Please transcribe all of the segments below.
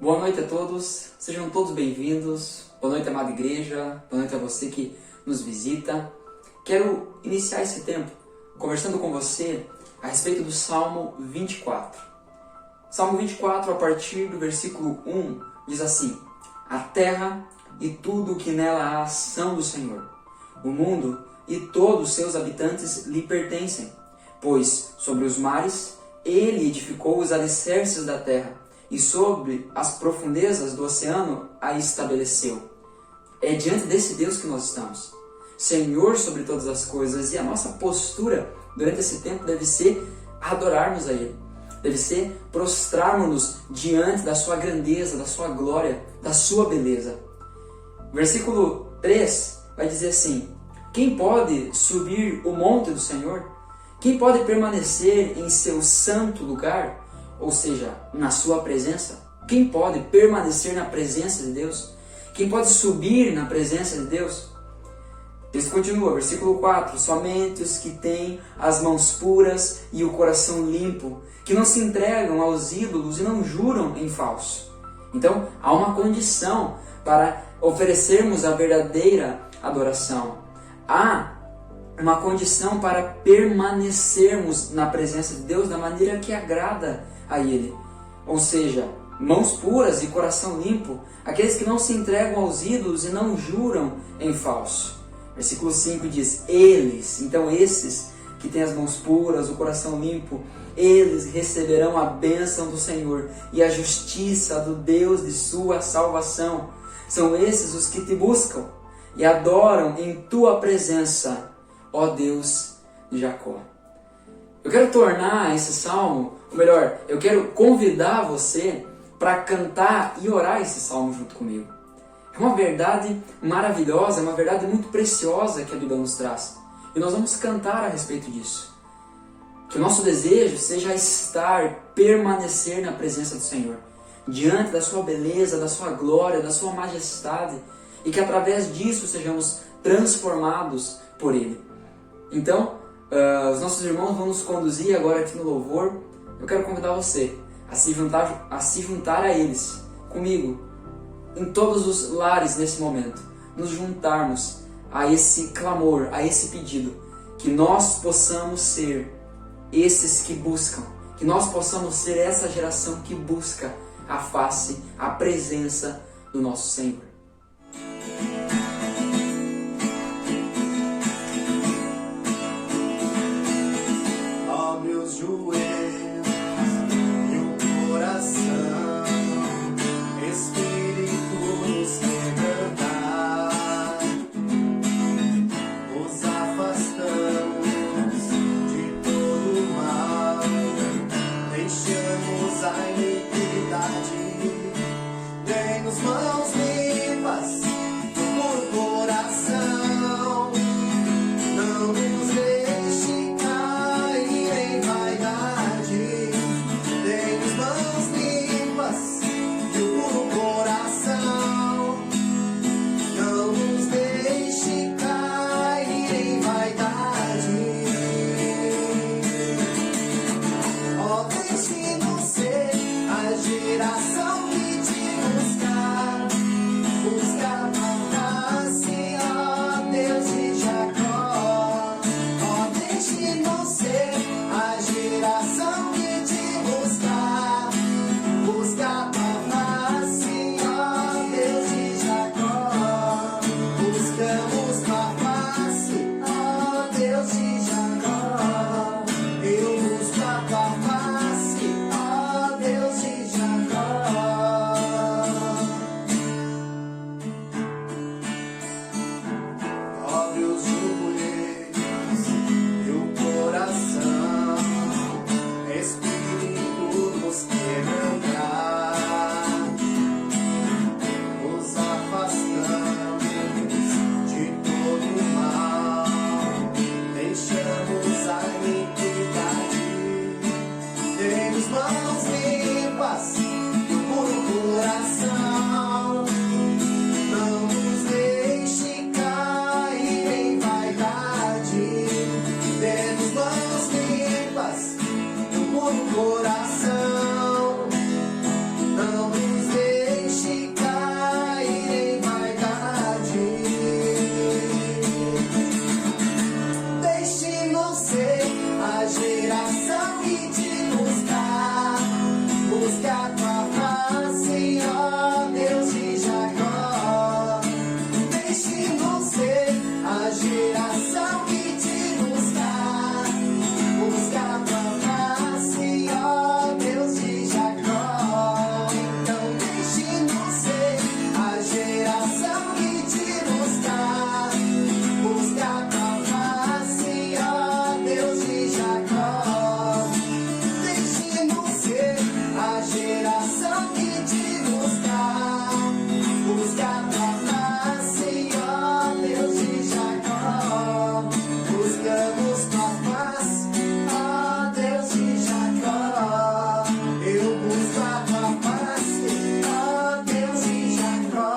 Boa noite a todos, sejam todos bem-vindos. Boa noite, amada igreja. Boa noite a você que nos visita. Quero iniciar esse tempo conversando com você a respeito do Salmo 24. Salmo 24, a partir do versículo 1, diz assim: A terra e tudo o que nela há são do Senhor. O mundo e todos os seus habitantes lhe pertencem, pois sobre os mares ele edificou os alicerces da terra, e sobre as profundezas do oceano a estabeleceu. É diante desse Deus que nós estamos, Senhor sobre todas as coisas, e a nossa postura durante esse tempo deve ser adorarmos a Ele, deve ser prostrarmos-nos diante da sua grandeza, da sua glória, da sua beleza. Versículo 3 vai dizer assim: Quem pode subir o monte do Senhor? Quem pode permanecer em seu santo lugar? Ou seja, na sua presença? Quem pode permanecer na presença de Deus? Quem pode subir na presença de Deus? O texto continua, versículo 4: Somente os que têm as mãos puras e o coração limpo, que não se entregam aos ídolos e não juram em falso. Então, há uma condição para oferecermos a verdadeira adoração. Há uma condição para permanecermos na presença de Deus da maneira que agrada a Ele. Ou seja, mãos puras e coração limpo, aqueles que não se entregam aos ídolos e não juram em falso. Versículo 5 diz: Eles, então esses que têm as mãos puras, o coração limpo, eles receberão a bênção do Senhor e a justiça do Deus de sua salvação. São esses os que te buscam e adoram em tua presença, ó Deus de Jacó. Eu quero tornar esse salmo, ou melhor, eu quero convidar você para cantar e orar esse salmo junto comigo. É uma verdade maravilhosa, é uma verdade muito preciosa que a Bíblia nos traz. E nós vamos cantar a respeito disso. Que o nosso desejo seja estar, permanecer na presença do Senhor, diante da sua beleza, da sua glória, da sua majestade, e que através disso sejamos transformados por Ele. Então, os nossos irmãos vão nos conduzir agora aqui no louvor. Eu quero convidar você a se juntar a eles, comigo, em todos os lares nesse momento, nos juntarmos a esse clamor, a esse pedido, que nós possamos ser esses que buscam, que nós possamos ser essa geração que busca a face, a presença do nosso Senhor. Mãos limpas, geração que te buscar, busca a tua face, ó Deus de Jacó. Deixe-nos ser a geração que te buscar, busca a tua face, ó Deus de Jacó. Então deixe-nos ser a geração que te buscar, busca a tua face, ó Deus de Jacó. Deixe-nos ser a geração que te buscar, busca a tua face, ó Deus de Jacó. Buscamos tua face, ó Deus de Jacó. Eu busco a tua face, ó Deus de Jacó.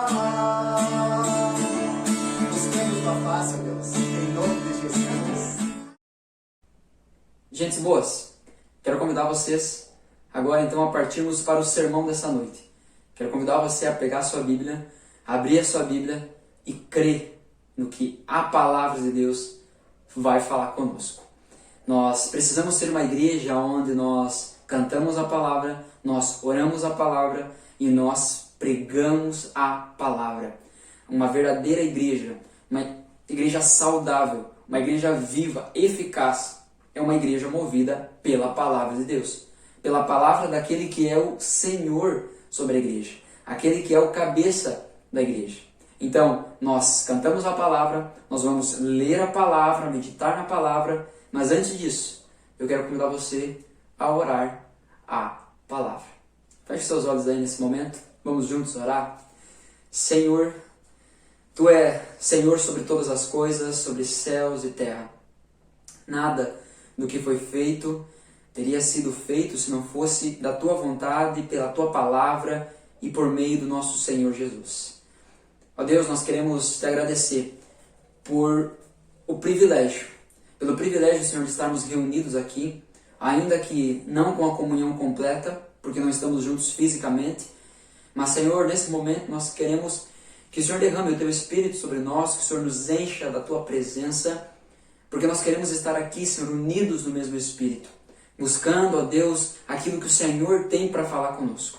Buscamos tua face, ó Deus, em nome de Jesus. Gente boas, quero convidar vocês agora então a partirmos para o sermão dessa noite. Quero convidar você a pegar a sua Bíblia, abrir a sua Bíblia e crer no que a palavra de Deus vai falar conosco. Nós precisamos ser uma igreja onde nós cantamos a palavra, nós oramos a palavra e nós pregamos a palavra. Uma verdadeira igreja, uma igreja saudável, uma igreja viva, eficaz, é uma igreja movida pela palavra de Deus, pela palavra daquele que é o Senhor sobre a igreja, aquele que é o cabeça da igreja. Então, nós cantamos a palavra, nós vamos ler a palavra, meditar na palavra, mas antes disso, eu quero convidar você a orar a palavra. Feche seus olhos aí nesse momento, vamos juntos orar. Senhor, Tu é Senhor sobre todas as coisas, sobre céus e terra. Nada do que foi feito teria sido feito se não fosse da Tua vontade, pela Tua palavra e por meio do nosso Senhor Jesus. Ó Deus, nós queremos Te agradecer por o privilégio, pelo privilégio, Senhor, de estarmos reunidos aqui, ainda que não com a comunhão completa, porque não estamos juntos fisicamente, mas, Senhor, nesse momento nós queremos que o Senhor derrame o Teu Espírito sobre nós, que o Senhor nos encha da Tua presença, porque nós queremos estar aqui, Senhor, unidos no mesmo Espírito, buscando, ó Deus, aquilo que o Senhor tem para falar conosco.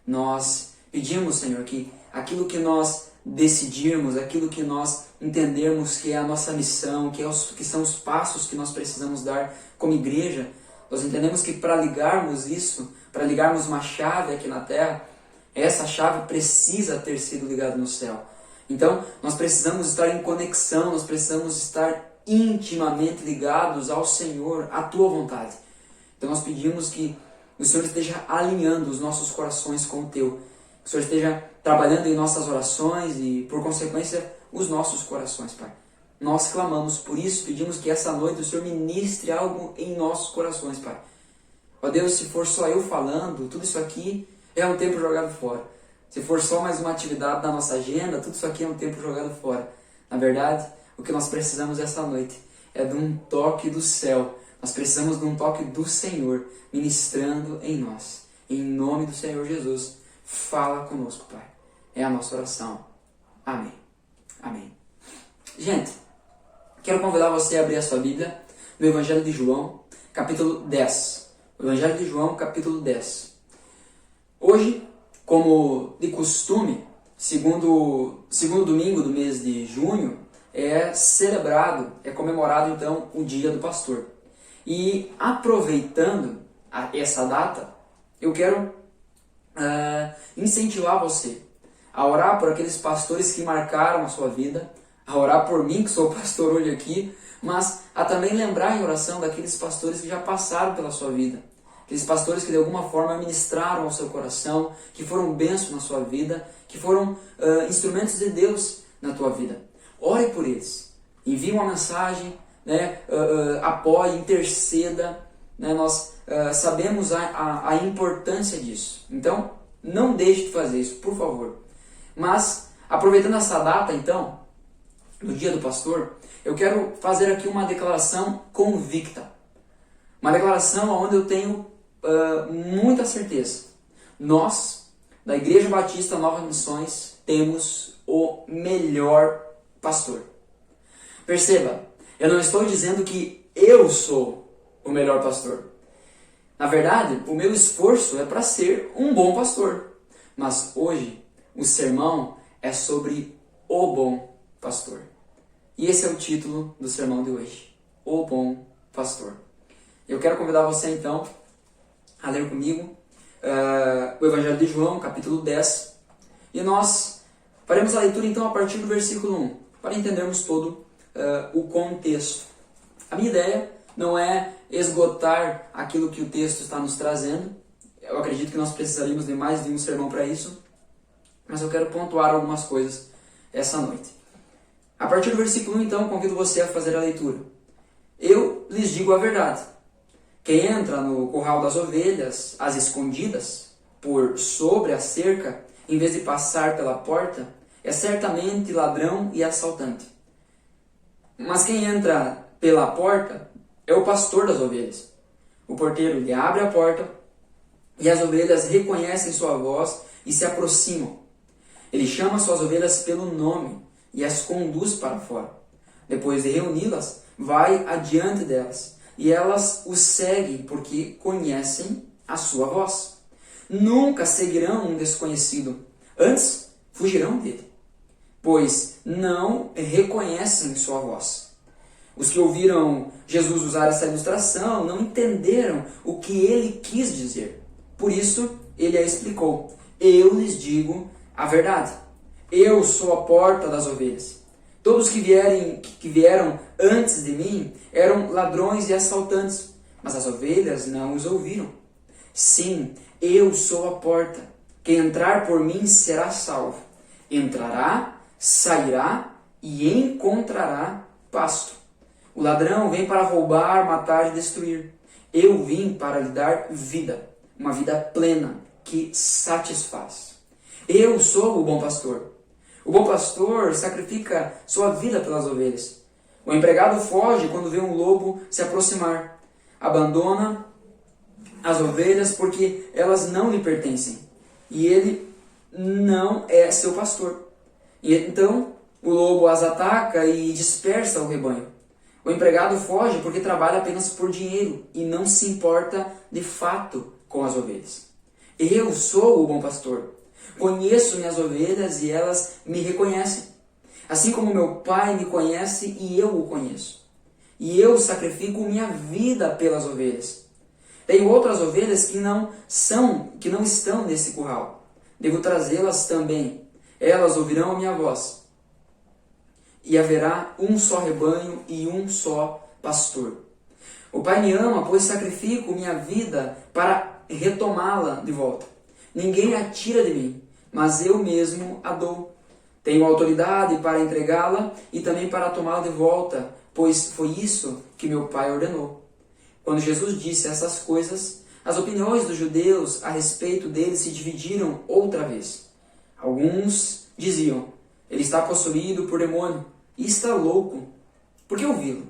Nós pedimos, Senhor, que aquilo que nós decidirmos, aquilo que nós entendermos que é a nossa missão, que são os passos que nós precisamos dar como igreja, nós entendemos que para ligarmos isso, para ligarmos uma chave aqui na terra, essa chave precisa ter sido ligada no céu. Então, nós precisamos estar em conexão, nós precisamos estar intimamente ligados ao Senhor, à Tua vontade. Então, nós pedimos que o Senhor esteja alinhando os nossos corações com o Teu. Que o Senhor esteja trabalhando em nossas orações e, por consequência, os nossos corações, Pai. Nós clamamos por isso, pedimos que essa noite o Senhor ministre algo em nossos corações, Pai. Ó Deus, se for só eu falando, tudo isso aqui é um tempo jogado fora. Se for só mais uma atividade da nossa agenda, tudo isso aqui é um tempo jogado fora. Na verdade, o que nós precisamos essa noite é de um toque do céu. Nós precisamos de um toque do Senhor ministrando em nós. Em nome do Senhor Jesus, fala conosco, Pai. É a nossa oração. Amém. Amém. Gente, quero convidar você a abrir a sua Bíblia no Evangelho de João, capítulo 10. O Evangelho de João, capítulo 10. Hoje, como de costume, segundo domingo do mês de junho, é celebrado, é comemorado então o Dia do Pastor. E aproveitando essa data, eu quero incentivar você a orar por aqueles pastores que marcaram a sua vida, a orar por mim, que sou pastor hoje aqui, mas a também lembrar em oração daqueles pastores que já passaram pela sua vida, aqueles pastores que de alguma forma ministraram ao seu coração, que foram bênção na sua vida, que foram instrumentos de Deus na tua vida. Ore por eles, envie uma mensagem, né, apoie, interceda, né, nós sabemos a importância disso. Então, não deixe de fazer isso, por favor. Mas, aproveitando essa data, então, do Dia do Pastor, eu quero fazer aqui uma declaração convicta. Uma declaração onde eu tenho muita certeza. Nós, da Igreja Batista Nova Missões, temos o melhor pastor. Perceba, eu não estou dizendo que eu sou o melhor pastor. Na verdade, o meu esforço é para ser um bom pastor. Mas hoje, o sermão é sobre o bom pastor. E esse é o título do sermão de hoje. O bom pastor. Eu quero convidar você então a ler comigo o Evangelho de João, capítulo 10. E nós faremos a leitura então a partir do versículo 1, para entendermos todo o contexto. A minha ideia não é esgotar aquilo que o texto está nos trazendo. Eu acredito que nós precisaríamos de mais de um sermão para isso. Mas eu quero pontuar algumas coisas essa noite. A partir do versículo 1, então, convido você a fazer a leitura. Eu lhes digo a verdade. Quem entra no curral das ovelhas, às escondidas, por sobre a cerca, em vez de passar pela porta, é certamente ladrão e assaltante. Mas quem entra pela porta é o pastor das ovelhas. O porteiro lhe abre a porta e as ovelhas reconhecem sua voz e se aproximam. Ele chama suas ovelhas pelo nome e as conduz para fora. Depois de reuni-las, vai adiante delas, e elas o seguem porque conhecem a sua voz. Nunca seguirão um desconhecido, antes fugirão dele, pois não reconhecem sua voz. Os que ouviram Jesus usar essa ilustração não entenderam o que ele quis dizer. Por isso, ele a explicou. Eu lhes digo a verdade. Eu sou a porta das ovelhas. Todos que vieram antes de mim eram ladrões e assaltantes, mas as ovelhas não os ouviram. Sim, eu sou a porta. Quem entrar por mim será salvo. Entrará, sairá e encontrará pasto. O ladrão vem para roubar, matar e destruir. Eu vim para lhe dar vida, uma vida plena que satisfaz. Eu sou o bom pastor. O bom pastor sacrifica sua vida pelas ovelhas. O empregado foge quando vê um lobo se aproximar. Abandona as ovelhas porque elas não lhe pertencem. E ele não é seu pastor. E então o lobo as ataca e dispersa o rebanho. O empregado foge porque trabalha apenas por dinheiro e não se importa de fato com as ovelhas. Eu sou o bom pastor. Conheço minhas ovelhas e elas me reconhecem. Assim como meu Pai me conhece e eu o conheço. E eu sacrifico minha vida pelas ovelhas. Tenho outras ovelhas que não estão nesse curral. Devo trazê-las também. Elas ouvirão a minha voz. E haverá um só rebanho e um só pastor. O Pai me ama, pois sacrifico minha vida para retomá-la de volta. Ninguém a tira de mim, mas eu mesmo a dou. Tenho autoridade para entregá-la e também para tomá-la de volta, pois foi isso que meu Pai ordenou. Quando Jesus disse essas coisas, as opiniões dos judeus a respeito dele se dividiram outra vez. Alguns diziam, ele está possuído por demônio e está louco. Por que ouvi-lo?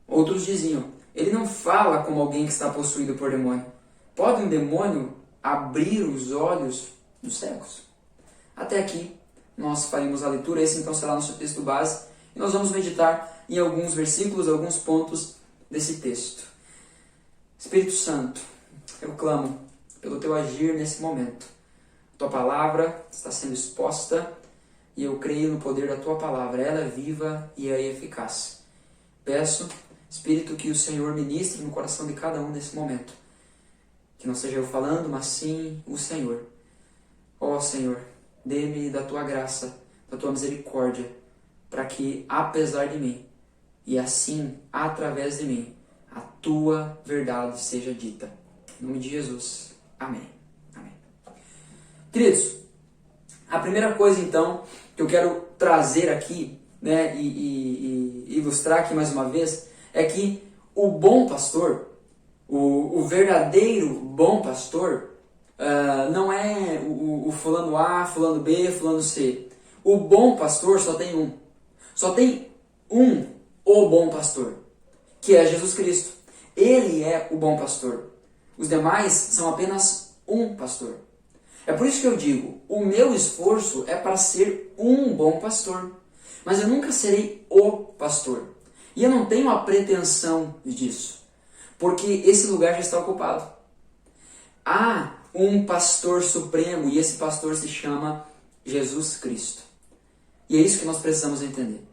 Outros diziam, ele não fala como alguém que está possuído por demônio. Pode um demônio abrir os olhos dos cegos? Até aqui nós faremos a leitura, esse então será nosso texto base, e nós vamos meditar em alguns versículos, alguns pontos desse texto. Espírito Santo, eu clamo pelo teu agir nesse momento. Tua palavra está sendo exposta e eu creio no poder da tua palavra. Ela é viva e é eficaz. Peço, Espírito, que o Senhor ministre no coração de cada um nesse momento. Que não seja eu falando, mas sim o Senhor. Ó Senhor, dê-me da tua graça, da tua misericórdia, para que, apesar de mim, e assim, através de mim, a tua verdade seja dita. Em nome de Jesus. Amém. Amém. Queridos, a primeira coisa, então, que eu quero trazer aqui, né, e ilustrar aqui mais uma vez, é que o bom pastor, o verdadeiro bom pastor, não é o fulano A, fulano B, fulano C. O bom pastor só tem um. Só tem um, o bom pastor, que é Jesus Cristo. Ele é o bom pastor. Os demais são apenas um pastor. É por isso que eu digo, o meu esforço é para ser um bom pastor. Mas eu nunca serei o pastor. E eu não tenho a pretensão disso. porque esse lugar já está ocupado. Há um pastor supremo e esse pastor se chama Jesus Cristo. E é isso que nós precisamos entender.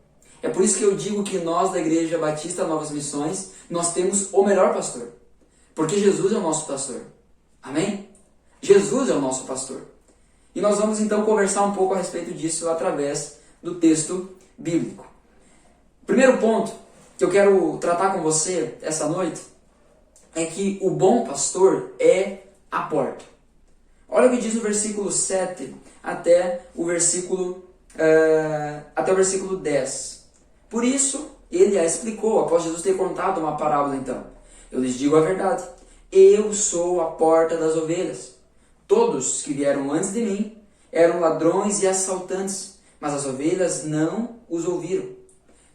É por isso que eu digo que nós da Igreja Batista Novas Missões, nós temos o melhor pastor. Porque Jesus é o nosso pastor. Amém? Jesus é o nosso pastor. E nós vamos então conversar um pouco a respeito disso através do texto bíblico. Primeiro ponto que eu quero tratar com você essa noite é que o bom pastor é a porta. Olha o que diz no versículo 7 até o versículo 10. Por isso, ele a explicou, após Jesus ter contado uma parábola então. Eu lhes digo a verdade. Eu sou a porta das ovelhas. Todos que vieram antes de mim eram ladrões e assaltantes, mas as ovelhas não os ouviram.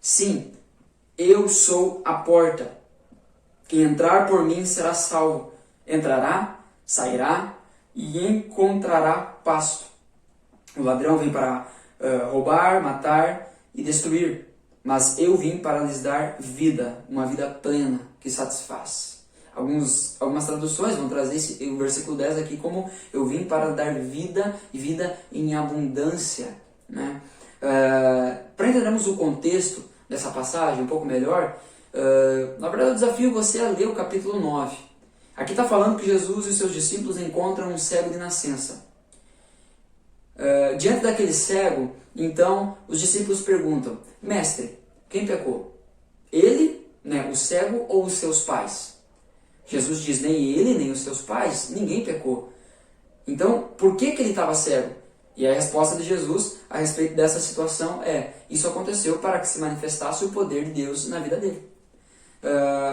Sim, eu sou a porta. Quem entrar por mim será salvo. Entrará, sairá e encontrará pasto. O ladrão vem para roubar, matar e destruir. Mas eu vim para lhes dar vida, uma vida plena que satisfaz. Algumas traduções vão trazer o versículo 10 aqui como eu vim para dar vida e vida em abundância. Né? Para entendermos o contexto dessa passagem um pouco melhor, na verdade eu desafio você a ler o capítulo 9. Aqui está falando que Jesus e seus discípulos encontram um cego de nascença. Diante daquele cego, então, os discípulos perguntam: Mestre, quem pecou? Ele, né, o cego ou os seus pais? Jesus diz: nem ele, nem os seus pais, ninguém pecou. Então, por que ele estava cego? E a resposta de Jesus a respeito dessa situação é: isso aconteceu para que se manifestasse o poder de Deus na vida dele.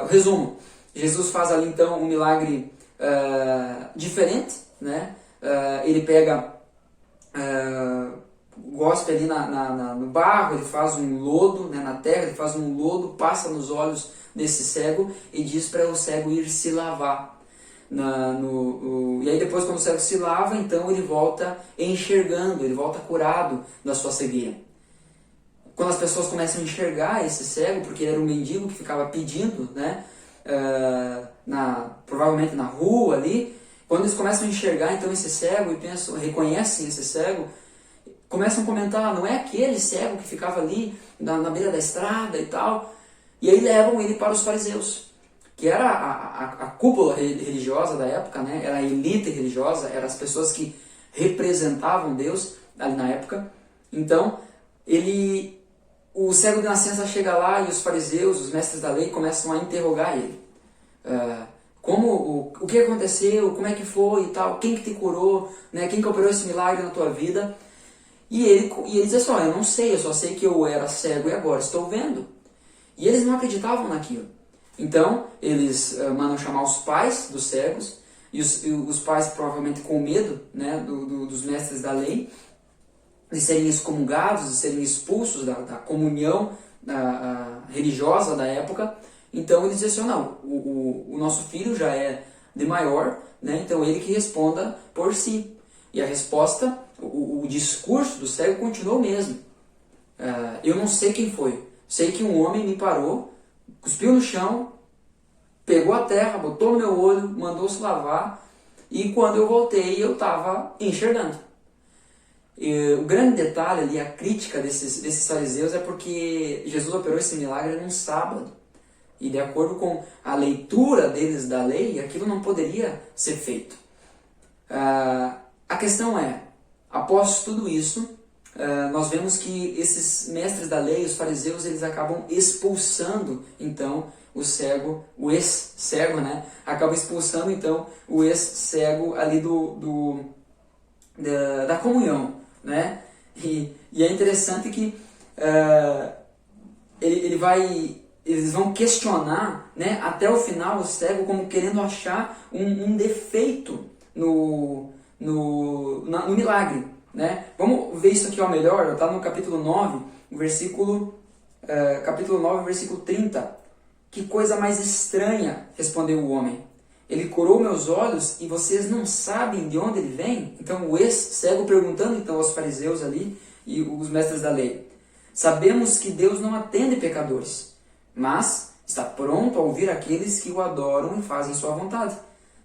Resumo: Jesus faz ali então um milagre diferente, né? Ele pega, gospe ali no barro, ele faz um lodo, né, na terra, ele faz um lodo, passa nos olhos desse cego e diz para o cego ir se lavar. E aí depois, quando o cego se lava, então ele volta enxergando, ele volta curado da sua cegueira. Quando as pessoas começam a enxergar esse cego, porque ele era um mendigo que ficava pedindo, né, provavelmente na rua ali, quando eles começam a enxergar então esse cego e reconhecem esse cego, começam a comentar: não é aquele cego que ficava ali na beira da estrada e tal? E aí levam ele para os fariseus, que era a cúpula religiosa da época, né? Era a elite religiosa, eram as pessoas que representavam Deus ali na época. Então, o cego de nascença chega lá e os fariseus, os mestres da lei, começam a interrogar ele. O que aconteceu, como é que foi e tal, quem que te curou, né? Quem que operou esse milagre na tua vida? E ele diz assim: eu não sei, eu só sei que eu era cego e agora estou vendo. E eles não acreditavam naquilo. Então, eles mandam chamar os pais dos cegos, e os pais provavelmente com medo, né, dos mestres da lei, de serem excomungados, de serem expulsos da comunhão religiosa da época. Então eles dizem assim: não, o nosso filho já é de maior, né, então ele que responda por si. E a resposta, o discurso do cego continuou o mesmo. Eu não sei quem foi, sei que um homem me parou, cuspiu no chão, pegou a terra, botou no meu olho, mandou se lavar, e quando eu voltei eu estava enxergando. E o grande detalhe ali, a crítica desses fariseus, é porque Jesus operou esse milagre num sábado. E de acordo com a leitura deles da lei, aquilo não poderia ser feito. A questão é, após tudo isso, nós vemos que esses mestres da lei, os fariseus, eles acabam expulsando, então, o ex-cego, né? Acabam expulsando, então, o ex-cego ali da comunhão, né? E é interessante que eles vão questionar, né, até o final o cego como querendo achar um defeito no milagre, né? Vamos ver isso aqui ao melhor. Está no capítulo 9, versículo 30. Que coisa mais estranha, respondeu o homem. Ele curou meus olhos e vocês não sabem de onde ele vem? Então o ex-cego perguntando então aos fariseus ali e os mestres da lei: sabemos que Deus não atende pecadores, mas Está pronto a ouvir aqueles que o adoram e fazem sua vontade.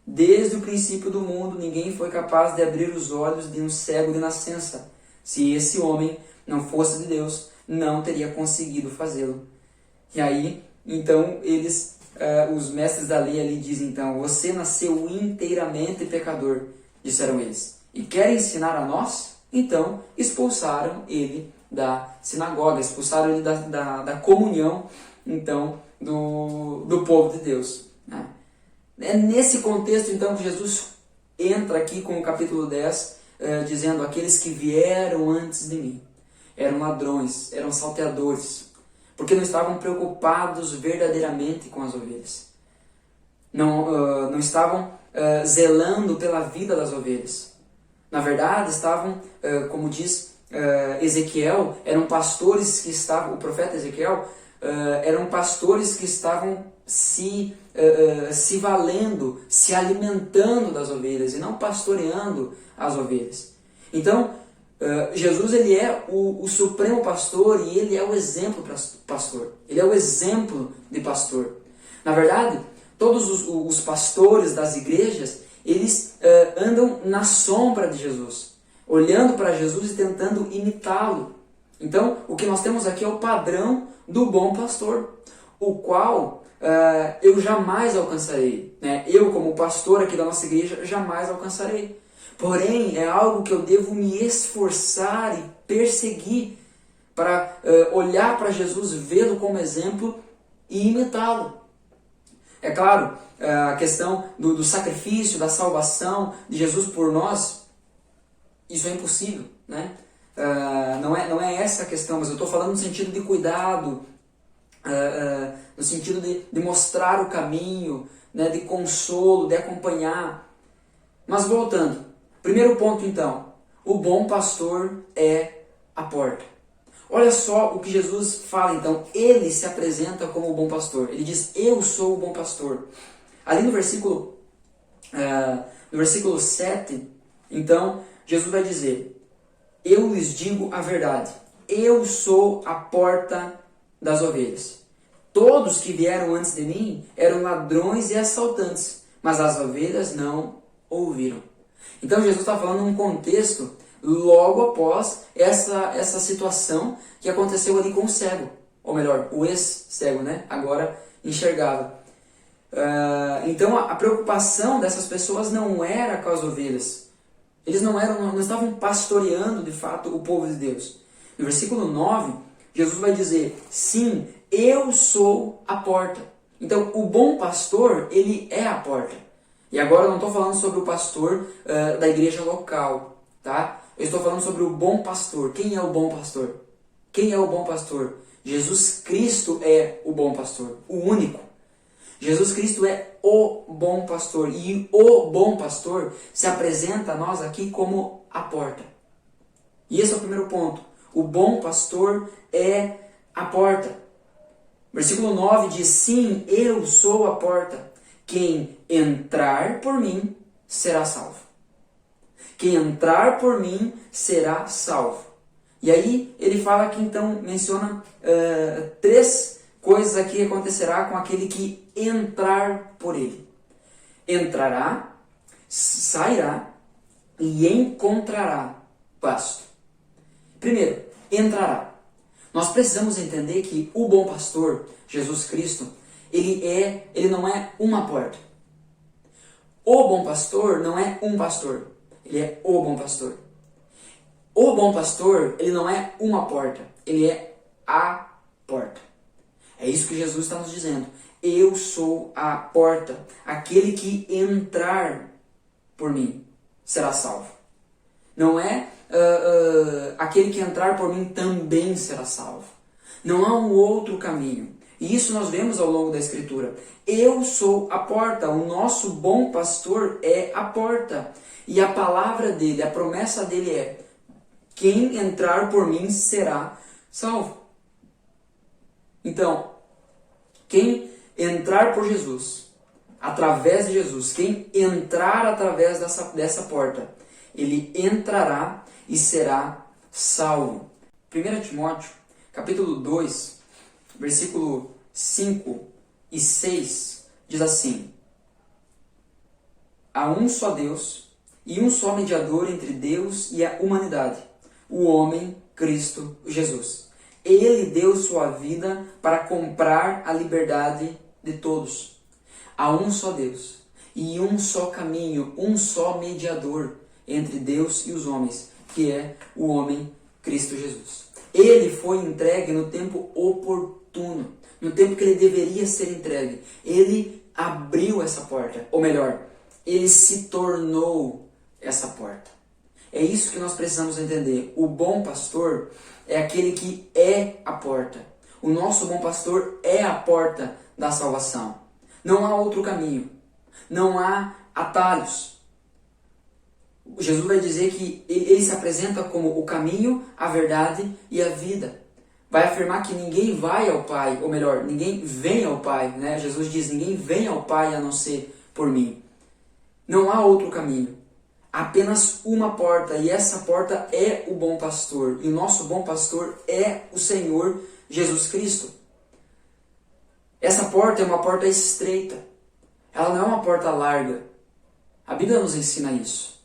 Desde o princípio do mundo, ninguém foi capaz de abrir os olhos de um cego de nascença. Se esse homem não fosse de Deus, não teria conseguido fazê-lo. E aí, então, os mestres da lei ali dizem, então, você nasceu inteiramente pecador, disseram eles. E quer ensinar a nós? Então, expulsaram ele da sinagoga, expulsaram ele da comunhão, então, do povo de Deus. Né? É nesse contexto, então, que Jesus entra aqui com o capítulo 10, dizendo, aqueles que vieram antes de mim eram ladrões, eram salteadores, porque não estavam preocupados verdadeiramente com as ovelhas. Não estavam zelando pela vida das ovelhas. Na verdade, estavam, como diz Ezequiel, eram pastores que estavam, o profeta Ezequiel, eram pastores que estavam se valendo, se alimentando das ovelhas e não pastoreando as ovelhas. Então, Jesus ele é o supremo pastor e ele é o exemplo pastor. Ele é o exemplo de pastor. Na verdade, todos os pastores das igrejas, eles andam na sombra de Jesus, olhando para Jesus e tentando imitá-lo. Então, o que nós temos aqui é o padrão do bom pastor, o qual eu jamais alcançarei. Né? Eu, como pastor aqui da nossa igreja, jamais alcançarei. Porém, é algo que eu devo me esforçar e perseguir para olhar para Jesus, vê-lo como exemplo e imitá-lo. É claro, a questão do sacrifício, da salvação de Jesus por nós, isso é impossível, né? Não é essa a questão, mas eu estou falando no sentido de cuidado, no sentido de mostrar o caminho, né, de consolo, de acompanhar. Mas voltando, primeiro ponto então, o bom pastor é a porta. Olha só o que Jesus fala então, ele se apresenta como o bom pastor, ele diz, eu sou o bom pastor. Ali no versículo 7, então, Jesus vai dizer, eu lhes digo a verdade, eu sou a porta das ovelhas. Todos que vieram antes de mim eram ladrões e assaltantes, mas as ovelhas não ouviram. Então Jesus está falando num contexto logo após essa situação que aconteceu ali com o cego, ou melhor, o ex-cego, né? Agora enxergava. Então a preocupação dessas pessoas não era com as ovelhas. Eles não estavam pastoreando de fato o povo de Deus. No versículo 9, Jesus vai dizer, sim, eu sou a porta. Então o bom pastor, ele é a porta. E agora eu não estou falando sobre o pastor da igreja local, tá? Eu estou falando sobre o bom pastor. Quem é o bom pastor? Quem é o bom pastor? Jesus Cristo é o bom pastor, o único. Jesus Cristo é o bom pastor. E o bom pastor se apresenta a nós aqui como a porta. E esse é o primeiro ponto. O bom pastor é a porta. Versículo 9 diz, sim, eu sou a porta. Quem entrar por mim será salvo. Quem entrar por mim será salvo. E aí ele fala que então menciona 3 coisas aqui que acontecerá com aquele que entrar por ele. Entrará, sairá e encontrará pasto. Primeiro, entrará. Nós precisamos entender que o bom pastor, Jesus Cristo, ele não é uma porta. O bom pastor não é um pastor. Ele é o bom pastor. O bom pastor, ele não é uma porta. Ele é a porta. É isso que Jesus está nos dizendo. Eu sou a porta. Aquele que entrar por mim será salvo. Não é aquele que entrar por mim também será salvo. Não há um outro caminho. E isso nós vemos ao longo da Escritura. Eu sou a porta. O nosso bom pastor é a porta. E a palavra dele, a promessa dele é: quem entrar por mim será salvo. Então, quem entrar por Jesus, através de Jesus, quem entrar através dessa porta, ele entrará e será salvo. 1 Timóteo, capítulo 2, versículo 5, e 6 diz assim: há um só Deus e um só mediador entre Deus e a humanidade, o homem Cristo Jesus. Ele deu sua vida para comprar a liberdade de todos. Há um só Deus e um só caminho, um só mediador entre Deus e os homens, que é o homem Cristo Jesus. Ele foi entregue no tempo oportuno, no tempo que ele deveria ser entregue. Ele abriu essa porta, ou melhor, ele se tornou essa porta. É isso que nós precisamos entender. O bom pastor é aquele que é a porta. O nosso bom pastor é a porta da salvação. Não há outro caminho. Não há atalhos. Jesus vai dizer que ele se apresenta como o caminho, a verdade e a vida. Vai afirmar que ninguém vai ao Pai, ou melhor, ninguém vem ao Pai, né? Jesus diz, ninguém vem ao Pai a não ser por mim. Não há outro caminho. Apenas uma porta, e essa porta é o bom pastor. E o nosso bom pastor é o Senhor Jesus Cristo. Essa porta é uma porta estreita. Ela não é uma porta larga. A Bíblia nos ensina isso.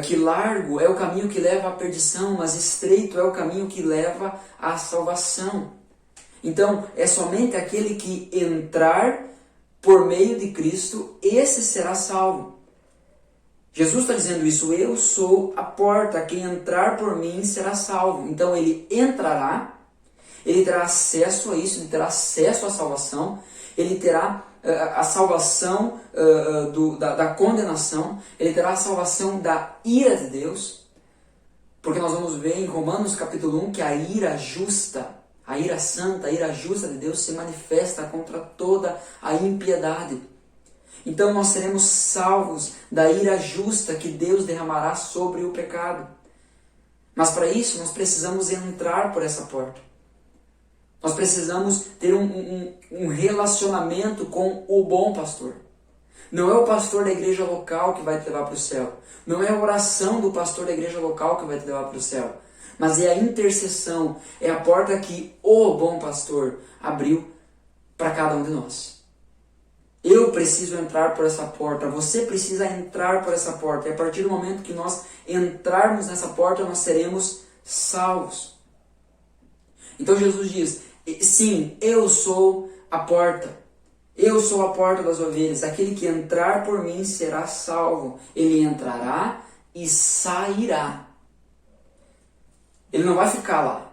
Que largo é o caminho que leva à perdição, mas estreito é o caminho que leva à salvação. Então, é somente aquele que entrar por meio de Cristo, esse será salvo. Jesus está dizendo isso, eu sou a porta, quem entrar por mim será salvo. Então ele entrará, ele terá acesso a isso, ele terá acesso à salvação, ele terá a salvação da condenação, ele terá a salvação da ira de Deus, porque nós vamos ver em Romanos capítulo 1 que a ira justa, a ira santa, a ira justa de Deus se manifesta contra toda a impiedade. Então nós seremos salvos da ira justa que Deus derramará sobre o pecado. Mas para isso nós precisamos entrar por essa porta. Nós precisamos ter um relacionamento com o bom pastor. Não é o pastor da igreja local que vai te levar para o céu. Não é a oração do pastor da igreja local que vai te levar para o céu. Mas é a intercessão, é a porta que o bom pastor abriu para cada um de nós. Eu preciso entrar por essa porta, você precisa entrar por essa porta. E a partir do momento que nós entrarmos nessa porta, nós seremos salvos. Então Jesus diz, sim, eu sou a porta. Eu sou a porta das ovelhas. Aquele que entrar por mim será salvo. Ele entrará e sairá. Ele não vai ficar lá.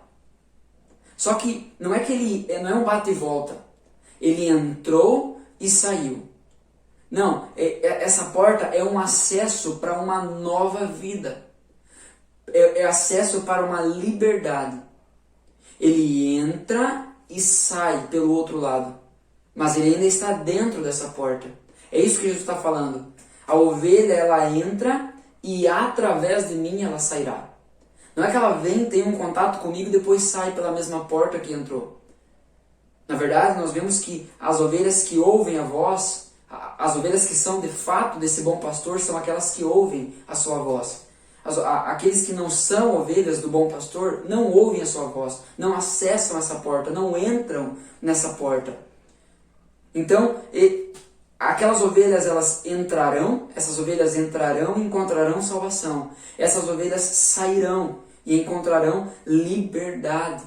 Só que não é um bate e volta. Ele entrou e saiu. Não, essa porta é um acesso para uma nova vida. É acesso para uma liberdade. Ele entra e sai pelo outro lado. Mas ele ainda está dentro dessa porta. É isso que Jesus está falando. A ovelha, ela entra e através de mim ela sairá. Não é que ela vem, tem um contato comigo e depois sai pela mesma porta que entrou. Na verdade, nós vemos que as ovelhas que ouvem a voz, as ovelhas que são de fato desse bom pastor, são aquelas que ouvem a sua voz. Aqueles que não são ovelhas do bom pastor, não ouvem a sua voz, não acessam essa porta, não entram nessa porta. Então, aquelas ovelhas, essas ovelhas entrarão e encontrarão salvação. Essas ovelhas sairão e encontrarão liberdade.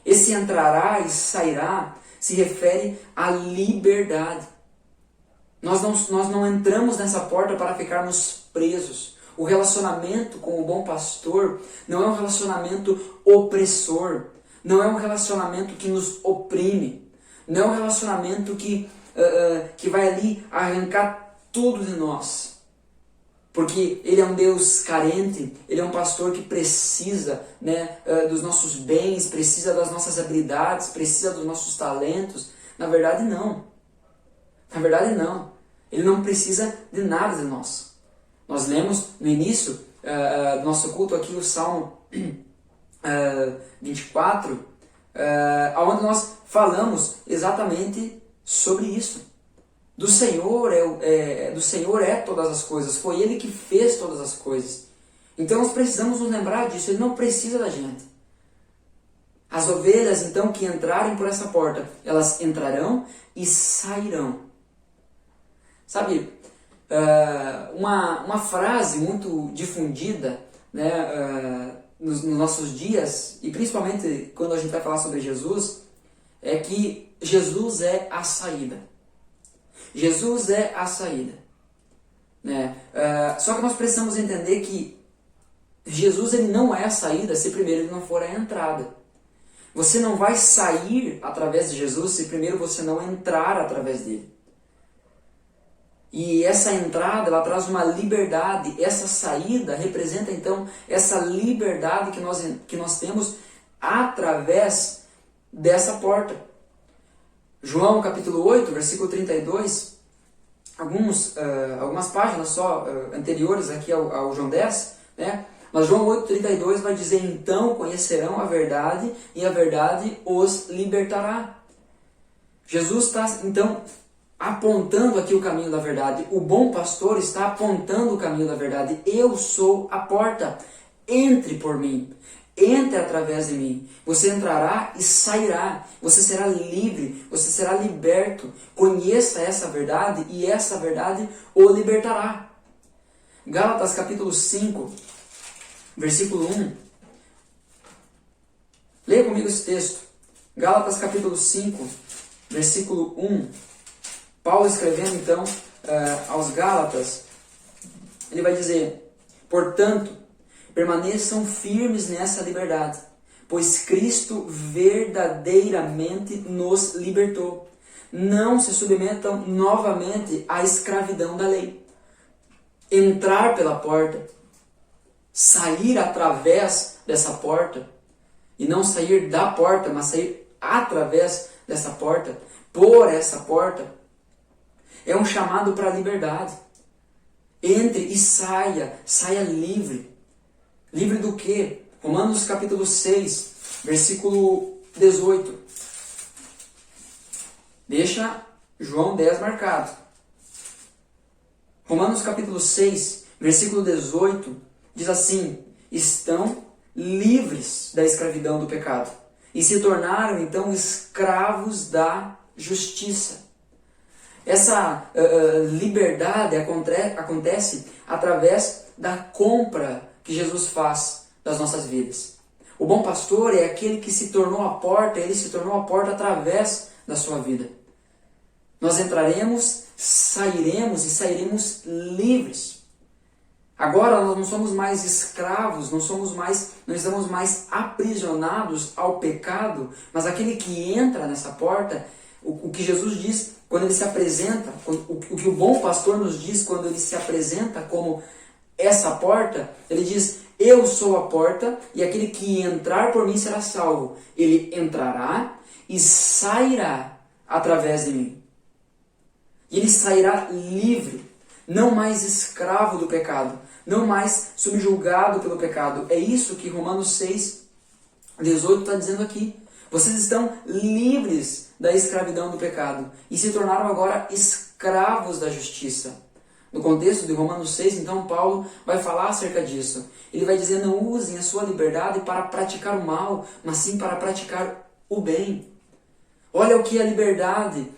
Esse entrará e sairá se refere à liberdade. Nós não entramos nessa porta para ficarmos presos. O relacionamento com o bom pastor não é um relacionamento opressor. Não é um relacionamento que nos oprime. Não é um relacionamento que vai ali arrancar tudo de nós. Porque Ele é um Deus carente, Ele é um pastor que precisa, dos nossos bens, precisa das nossas habilidades, precisa dos nossos talentos. Na verdade, não. Na verdade, não. Ele não precisa de nada de nós. Nós lemos no início do nosso culto aqui o Salmo 24, onde nós falamos exatamente sobre isso. Do Senhor é todas as coisas. Foi Ele que fez todas as coisas. Então nós precisamos nos lembrar disso. Ele não precisa da gente. As ovelhas, então, que entrarem por essa porta, elas entrarão e sairão. Sabe, uma frase muito difundida, né, nos nossos dias, e principalmente quando a gente vai falar sobre Jesus, é que Jesus é a saída. Jesus é a saída. Né? Só que nós precisamos entender que Jesus ele não é a saída se primeiro ele não for a entrada. Você não vai sair através de Jesus se primeiro você não entrar através dele. E essa entrada, ela traz uma liberdade. Essa saída representa, então, essa liberdade que nós temos através dessa porta. João, capítulo 8, versículo 32, algumas páginas só anteriores aqui ao João 10, né? Mas João 8,32 vai dizer, então conhecerão a verdade e a verdade os libertará. Jesus está, então, apontando aqui o caminho da verdade. O bom pastor está apontando o caminho da verdade. Eu sou a porta. Entre por mim. Entre através de mim. Você entrará e sairá. Você será livre. Você será liberto. Conheça essa verdade e essa verdade o libertará. Gálatas capítulo 5, versículo 1. Leia comigo esse texto. Gálatas capítulo 5, versículo 1. Paulo escrevendo então aos Gálatas, ele vai dizer, portanto, permaneçam firmes nessa liberdade, pois Cristo verdadeiramente nos libertou. Não se submetam novamente à escravidão da lei. Entrar pela porta, sair através dessa porta, e não sair da porta, mas sair através dessa porta, por essa porta, é um chamado para a liberdade. Entre e saia livre. Livre do quê? Romanos capítulo 6, versículo 18. Deixa João 10 marcado. Romanos capítulo 6, versículo 18, diz assim, estão livres da escravidão do pecado e se tornaram então escravos da justiça. Essa liberdade acontece através da compra que Jesus faz das nossas vidas. O bom pastor é aquele que se tornou a porta, ele se tornou a porta através da sua vida. Nós entraremos, sairemos e sairemos livres. Agora nós não somos mais escravos, não estamos mais aprisionados ao pecado, mas aquele que entra nessa porta, o que Jesus diz quando ele se apresenta, o que o bom pastor nos diz quando ele se apresenta como essa porta, ele diz, eu sou a porta e aquele que entrar por mim será salvo. Ele entrará e sairá através de mim. E ele sairá livre, não mais escravo do pecado, não mais subjugado pelo pecado. É isso que Romanos 6, 18 está dizendo aqui. Vocês estão livres da escravidão do pecado e se tornaram agora escravos da justiça. No contexto de Romanos 6, então, Paulo vai falar acerca disso. Ele vai dizer, não usem a sua liberdade para praticar o mal, mas sim para praticar o bem. Olha o que a liberdade,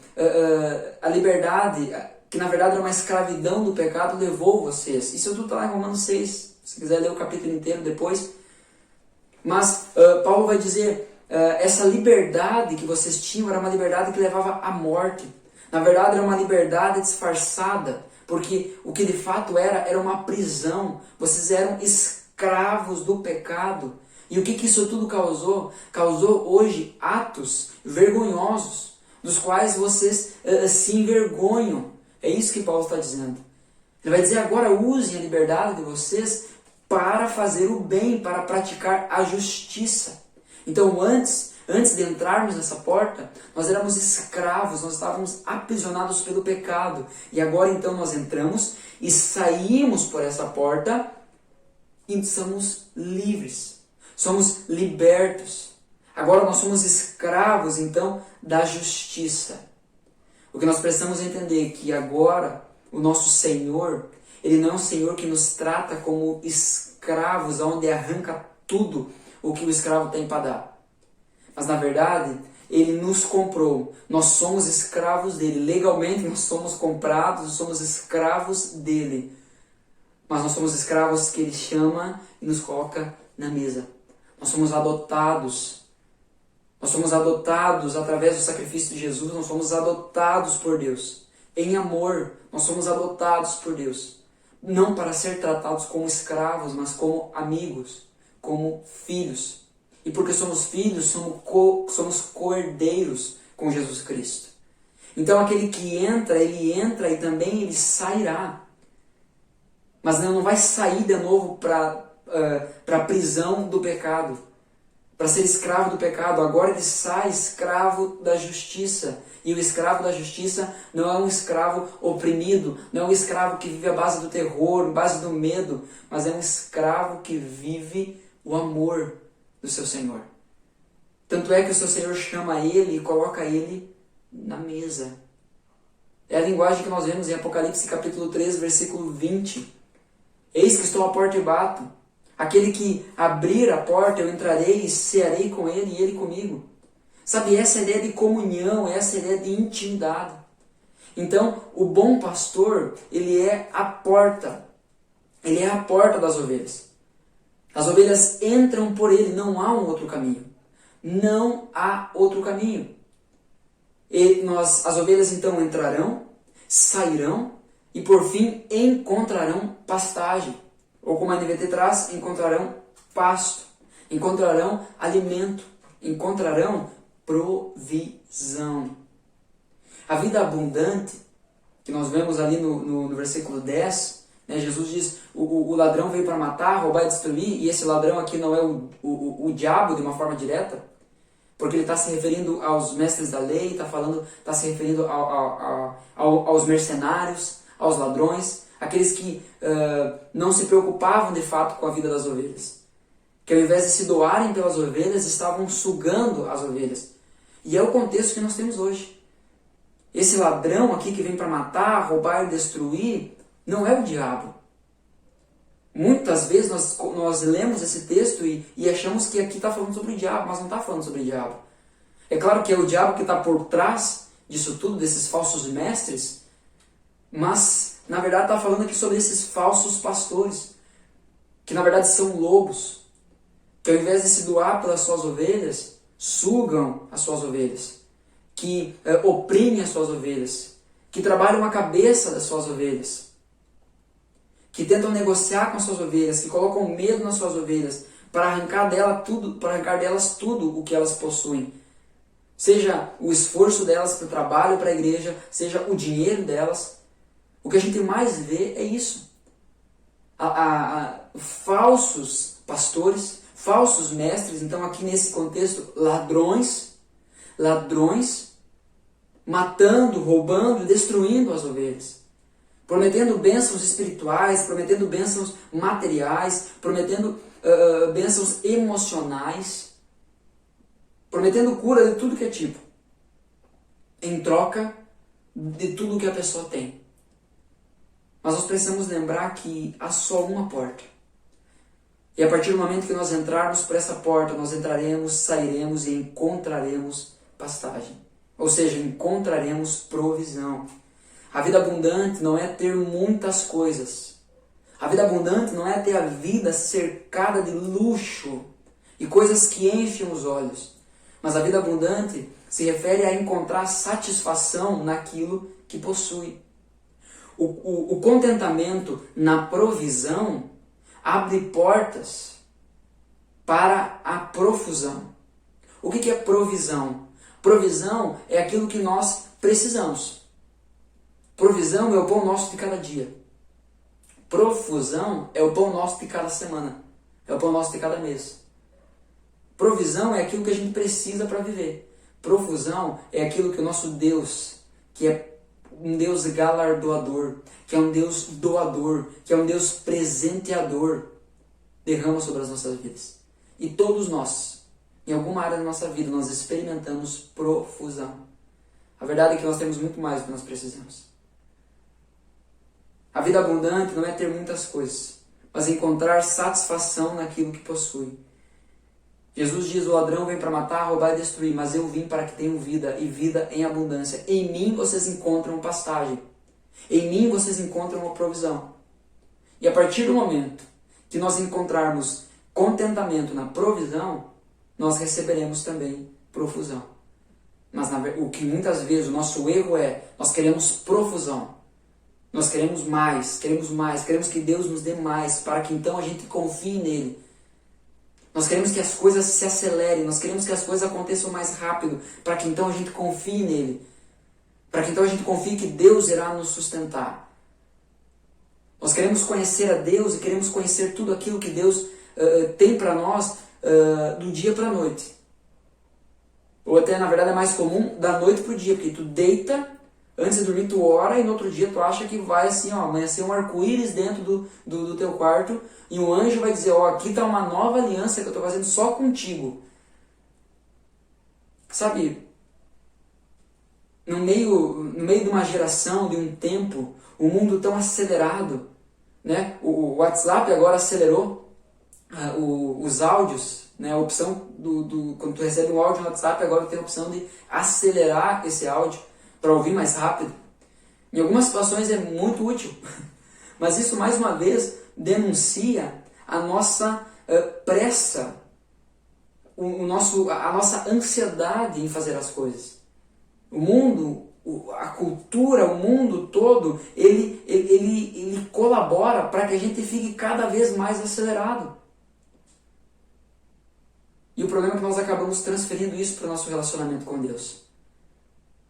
que na verdade era uma escravidão do pecado, levou vocês. Isso tudo está lá em Romanos 6, se quiser ler o capítulo inteiro depois. Mas Paulo vai dizer, essa liberdade que vocês tinham era uma liberdade que levava à morte. Na verdade era uma liberdade disfarçada, porque o que de fato era uma prisão. Vocês eram escravos do pecado. E o que isso tudo causou? Causou hoje atos vergonhosos, dos quais vocês se envergonham. É isso que Paulo está dizendo. Ele vai dizer, agora usem a liberdade de vocês para fazer o bem, para praticar a justiça. Então antes de entrarmos nessa porta, nós éramos escravos, nós estávamos aprisionados pelo pecado. E agora então nós entramos e saímos por essa porta e somos livres. Somos libertos. Agora nós somos escravos então da justiça. O que nós precisamos entender é que agora o nosso Senhor, Ele não é um Senhor que nos trata como escravos, onde arranca tudo o que o escravo tem para dar. mas na verdade Ele nos comprou. Nós somos escravos dele. Legalmente nós somos comprados, somos escravos dele. Mas nós somos escravos que Ele chama e nos coloca na mesa. Nós somos adotados. Nós somos adotados através do sacrifício de Jesus. Nós somos adotados por Deus. Em amor, nós somos adotados por Deus. Não para ser tratados como escravos, mas como amigos, como filhos. E porque somos filhos, somos co-herdeiros com Jesus Cristo. Então aquele que entra, ele entra e também ele sairá. Mas não vai sair de novo para a prisão do pecado, para ser escravo do pecado. Agora ele sai escravo da justiça. E o escravo da justiça não é um escravo oprimido, não é um escravo que vive à base do terror, à base do medo, mas é um escravo que vive o amor do seu Senhor. Tanto é que o seu Senhor chama ele e coloca ele na mesa. É a linguagem que nós vemos em Apocalipse capítulo 3, versículo 20. Eis que estou à porta e bato. Aquele que abrir a porta, eu entrarei e cearei com ele e ele comigo. Sabe, essa é a ideia de comunhão, essa é a ideia de intimidade. Então, o bom pastor, ele é a porta. Ele é a porta das ovelhas. As ovelhas entram por ele, não há um outro caminho. Não há outro caminho. As ovelhas então entrarão, sairão e por fim encontrarão pastagem. Ou como a NVT traz, encontrarão pasto, encontrarão alimento, encontrarão provisão. A vida abundante, que nós vemos ali no versículo 10, né, Jesus diz, o ladrão veio para matar, roubar e destruir, e esse ladrão aqui não é o diabo de uma forma direta, porque ele está se referindo aos mestres da lei, está se referindo aos mercenários, aos ladrões, aqueles que não se preocupavam de fato com a vida das ovelhas, que ao invés de se doarem pelas ovelhas, estavam sugando as ovelhas. E é o contexto que nós temos hoje. Esse ladrão aqui que vem para matar, roubar e destruir, não é o diabo. Muitas vezes nós lemos esse texto e achamos que aqui está falando sobre o diabo, mas não está falando sobre o diabo. É claro que é o diabo que está por trás disso tudo, desses falsos mestres, mas na verdade está falando aqui sobre esses falsos pastores, que na verdade são lobos, que ao invés de se doar pelas suas ovelhas, sugam as suas ovelhas, que oprimem as suas ovelhas, que trabalham a cabeça das suas ovelhas, que tentam negociar com as suas ovelhas, que colocam medo nas suas ovelhas para arrancar delas tudo o que elas possuem. Seja o esforço delas para o trabalho, para a igreja, seja o dinheiro delas. O que a gente mais vê é isso. Falsos pastores, falsos mestres, então aqui nesse contexto, ladrões, matando, roubando, destruindo as ovelhas. Prometendo bênçãos espirituais, prometendo bênçãos materiais, prometendo bênçãos emocionais, prometendo cura de tudo que é tipo, em troca de tudo que a pessoa tem. Mas nós precisamos lembrar que há só uma porta. E a partir do momento que nós entrarmos por essa porta, nós entraremos, sairemos e encontraremos pastagem. Ou seja, encontraremos provisão. A vida abundante não é ter muitas coisas. A vida abundante não é ter a vida cercada de luxo e coisas que enchem os olhos. Mas a vida abundante se refere a encontrar satisfação naquilo que possui. O contentamento na provisão abre portas para a profusão. O que é provisão? Provisão é aquilo que nós precisamos. Provisão é o pão nosso de cada dia. Profusão é o pão nosso de cada semana. É o pão nosso de cada mês. Provisão é aquilo que a gente precisa para viver. Profusão é aquilo que o nosso Deus, que é um Deus galardoador, que é um Deus doador, que é um Deus presenteador, derrama sobre as nossas vidas. E todos nós, em alguma área da nossa vida, nós experimentamos profusão. A verdade é que nós temos muito mais do que nós precisamos. A vida abundante não é ter muitas coisas, mas encontrar satisfação naquilo que possui. Jesus diz, o ladrão vem para matar, roubar e destruir, mas eu vim para que tenham vida, e vida em abundância. Em mim vocês encontram pastagem. Em mim vocês encontram uma provisão. E a partir do momento que nós encontrarmos contentamento na provisão, nós receberemos também profusão. Mas o que muitas vezes o nosso erro é, nós queremos profusão. Nós queremos mais, queremos que Deus nos dê mais, para que então a gente confie nele. Nós queremos que as coisas se acelerem, nós queremos que as coisas aconteçam mais rápido, para que então a gente confie nele. Para que então a gente confie que Deus irá nos sustentar. Nós queremos conhecer a Deus e queremos conhecer tudo aquilo que Deus tem para nós do dia para a noite. Ou até, na verdade, é mais comum da noite para o dia, porque tu deita, antes de dormir tu ora e no outro dia tu acha que vai assim, ó, amanhecer um arco-íris dentro do teu quarto e um anjo vai dizer, ó, aqui está uma nova aliança que eu estou fazendo só contigo. Sabe, no meio de uma geração, de um tempo, o mundo tão acelerado, né? O WhatsApp agora acelerou os áudios, né? A opção quando tu recebe um áudio no WhatsApp, agora tem a opção de acelerar esse áudio para ouvir mais rápido. Em algumas situações é muito útil, mas isso mais uma vez denuncia a nossa pressa, a nossa ansiedade em fazer as coisas. O mundo, a cultura, o mundo todo, ele colabora para que a gente fique cada vez mais acelerado. E o problema é que nós acabamos transferindo isso para o nosso relacionamento com Deus.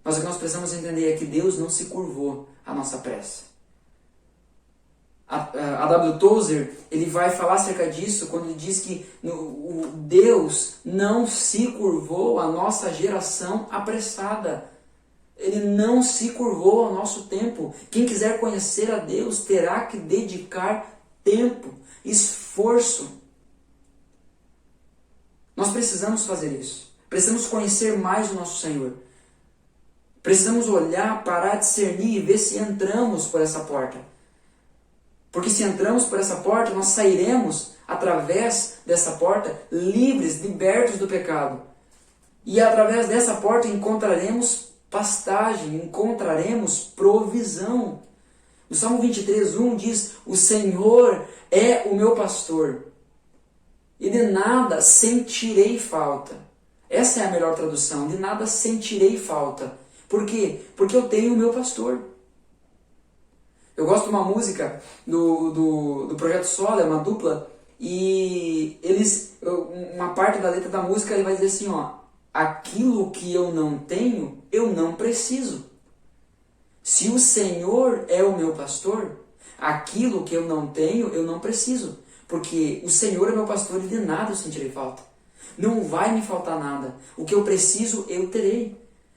Mas o que nós precisamos entender é que Deus não se curvou à nossa pressa. A W. Tozer, ele vai falar acerca disso quando ele diz que o Deus não se curvou à nossa geração apressada. Ele não se curvou ao nosso tempo. Quem quiser conhecer a Deus terá que dedicar tempo, esforço. Nós precisamos fazer isso. Precisamos conhecer mais o nosso Senhor. Precisamos olhar, parar, discernir e ver se entramos por essa porta. Porque se entramos por essa porta, nós sairemos através dessa porta livres, libertos do pecado. E através dessa porta encontraremos pastagem, encontraremos provisão. O Salmo 23:1 diz, o Senhor é o meu pastor, e de nada sentirei falta. Essa é a melhor tradução, de nada sentirei falta. Por quê? Porque eu tenho o meu pastor. Eu gosto de uma música do Projeto Sola, é uma dupla, e uma parte da letra da música ele vai dizer assim, ó, aquilo que eu não tenho, eu não preciso. Se o Senhor é o meu pastor, aquilo que eu não tenho, eu não preciso. Porque o Senhor é meu pastor e de nada eu sentirei falta. Não vai me faltar nada. O que eu preciso, eu terei.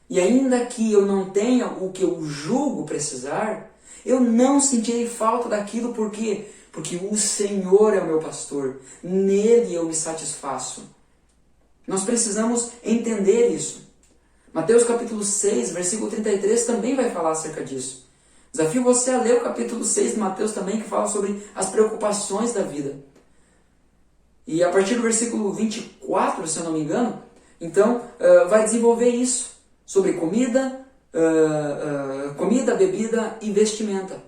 E ainda que eu não tenha o que eu julgo precisar, eu não sentirei falta daquilo. Por quê? Porque o Senhor é o meu pastor. Nele eu me satisfaço. Nós precisamos entender isso. Mateus capítulo 6, versículo 33 também vai falar acerca disso. Desafio você a ler o capítulo 6 de Mateus também, que fala sobre as preocupações da vida. E a partir do versículo 24, se eu não me engano, então vai desenvolver isso. Sobre comida, bebida e vestimenta.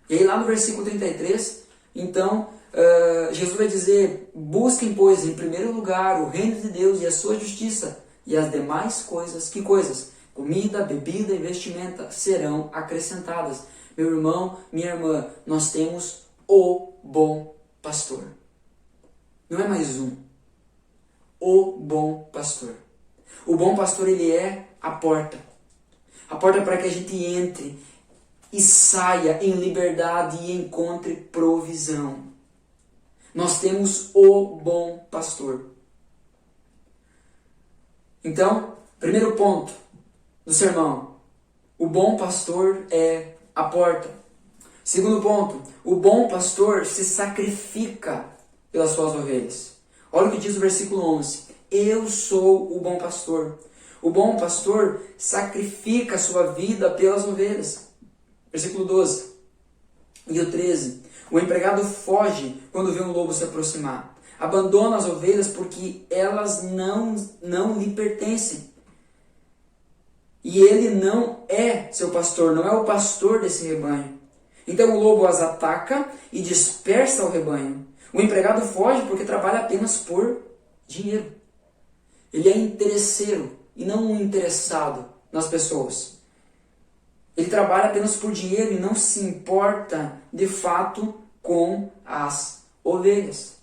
E aí lá no versículo 33, então, Jesus vai dizer, busquem, pois, em primeiro lugar o reino de Deus e a sua justiça, e as demais coisas, que coisas? Comida, bebida e vestimenta serão acrescentadas. Meu irmão, minha irmã, nós temos o bom pastor. Não é mais um. O bom pastor. O bom pastor, ele é a porta. A porta para que a gente entre e saia em liberdade e encontre provisão. Nós temos o bom pastor. Então, primeiro ponto do sermão. O bom pastor é a porta. Segundo ponto. O bom pastor se sacrifica pelas suas ovelhas. Olha o que diz o versículo 11. Eu sou o bom pastor. O bom pastor sacrifica a sua vida pelas ovelhas. Versículo 12. E o 13. O empregado foge quando vê um lobo se aproximar. abandona as ovelhas porque elas não lhe pertencem. E ele não é seu pastor, não é o pastor desse rebanho. Então o lobo as ataca e dispersa o rebanho. O empregado foge porque trabalha apenas por dinheiro. Ele é interesseiro e não um interessado nas pessoas. Ele trabalha apenas por dinheiro e não se importa de fato com as ovelhas.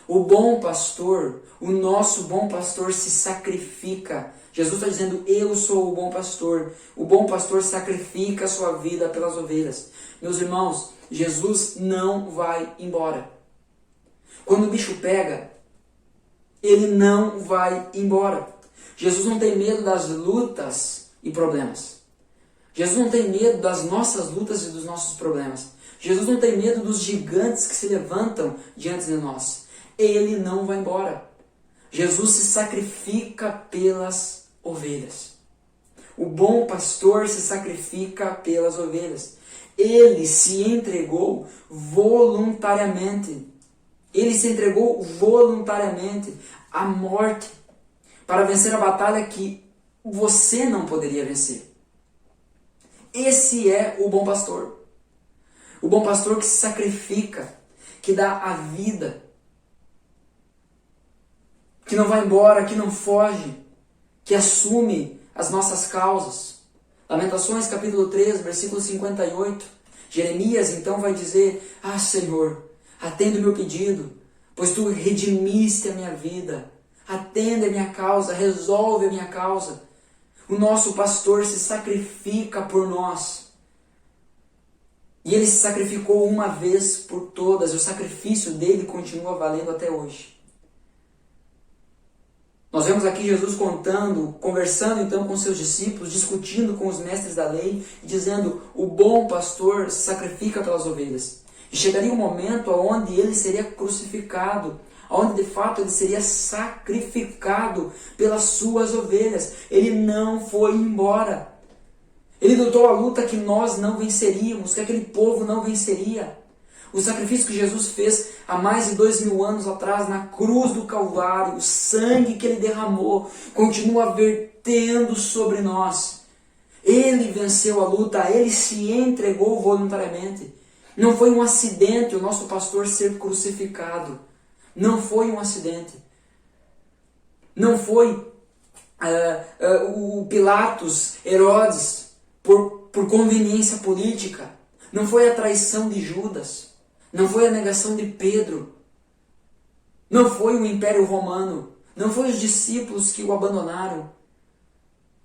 O bom pastor, o nosso bom pastor se sacrifica. Jesus está dizendo, eu sou o bom pastor. O bom pastor sacrifica a sua vida pelas ovelhas. Meus irmãos, Jesus não vai embora. Quando o bicho pega, ele não vai embora. Jesus não tem medo das lutas e problemas. Jesus não tem medo das nossas lutas e dos nossos problemas. Jesus não tem medo dos gigantes que se levantam diante de nós. Ele não vai embora. Jesus se sacrifica pelas ovelhas. O bom pastor se sacrifica pelas ovelhas. Ele se entregou voluntariamente. Ele se entregou voluntariamente à morte para vencer a batalha que você não poderia vencer. Esse é o bom pastor. O bom pastor que se sacrifica, que dá a vida, que não vai embora, que não foge, que assume as nossas causas. Lamentações capítulo 3, versículo 58. Jeremias então vai dizer, Senhor, atende o meu pedido, pois tu redimiste a minha vida. Atende a minha causa, resolve a minha causa. O nosso pastor se sacrifica por nós. E ele se sacrificou uma vez por todas. E o sacrifício dele continua valendo até hoje. Nós vemos aqui Jesus conversando então com seus discípulos, discutindo com os mestres da lei, dizendo, o bom pastor se sacrifica pelas ovelhas. E chegaria um momento onde ele seria crucificado, onde de fato ele seria sacrificado pelas suas ovelhas. Ele não foi embora. Ele lutou a luta que nós não venceríamos, que aquele povo não venceria. O sacrifício que Jesus fez há mais de 2000 anos atrás na cruz do Calvário, o sangue que ele derramou, continua vertendo sobre nós. Ele venceu a luta, ele se entregou voluntariamente. Não foi um acidente o nosso pastor ser crucificado. Não foi um acidente. Não foi o Pilatos, Herodes, por conveniência política. Não foi a traição de Judas. Não foi a negação de Pedro. Não foi o Império Romano. Não foi os discípulos que o abandonaram.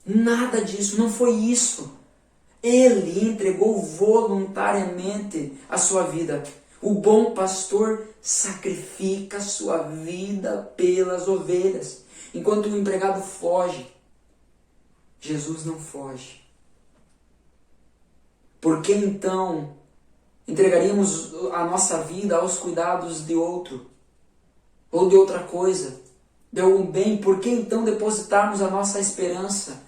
Nada disso, não foi isso. Ele entregou voluntariamente a sua vida. O bom pastor sacrifica a sua vida pelas ovelhas. Enquanto o empregado foge, Jesus não foge. Por que então entregaríamos a nossa vida aos cuidados de outro? Ou de outra coisa? De algum bem? Por que então depositarmos a nossa esperança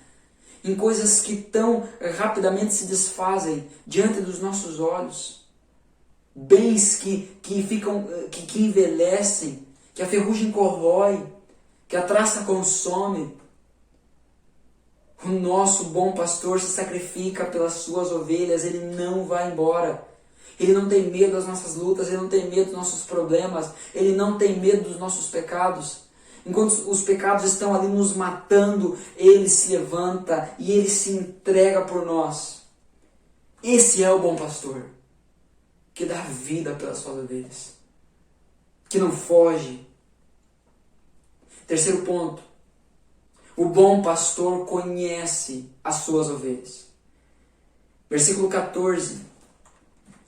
em coisas que tão rapidamente se desfazem diante dos nossos olhos? Bens que envelhecem, que a ferrugem corrói, que a traça consome. O nosso bom pastor se sacrifica pelas suas ovelhas, ele não vai embora. Ele não tem medo das nossas lutas, ele não tem medo dos nossos problemas, ele não tem medo dos nossos pecados. Enquanto os pecados estão ali nos matando, ele se levanta e ele se entrega por nós. Esse é o bom pastor, que dá vida pelas suas ovelhas, que não foge. Terceiro ponto, o bom pastor conhece as suas ovelhas. Versículo 14,